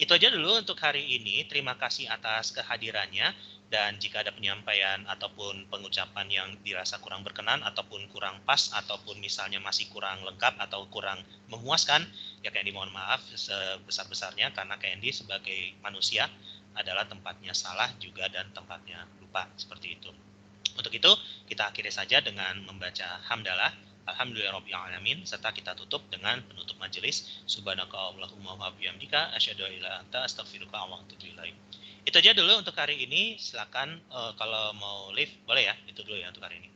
Itu aja dulu untuk hari ini. Terima kasih atas kehadirannya. Dan jika ada penyampaian ataupun pengucapan yang dirasa kurang berkenan ataupun kurang pas ataupun misalnya masih kurang lengkap atau kurang memuaskan, ya Kendi mohon maaf sebesar-besarnya karena Kendi sebagai manusia adalah tempatnya salah juga dan tempatnya lupa seperti itu. Untuk itu kita akhiri saja dengan membaca hamdalah Alhamdulillahirrahmanirrahim serta kita tutup dengan penutup majelis Subhanaka Allahumma wa bihamdika asyhadu an la ilaha illa anta astaghfiruka wa atubu ilaik. Itu aja dulu untuk hari ini. Silakan kalau mau live boleh ya. Itu dulu ya untuk hari ini.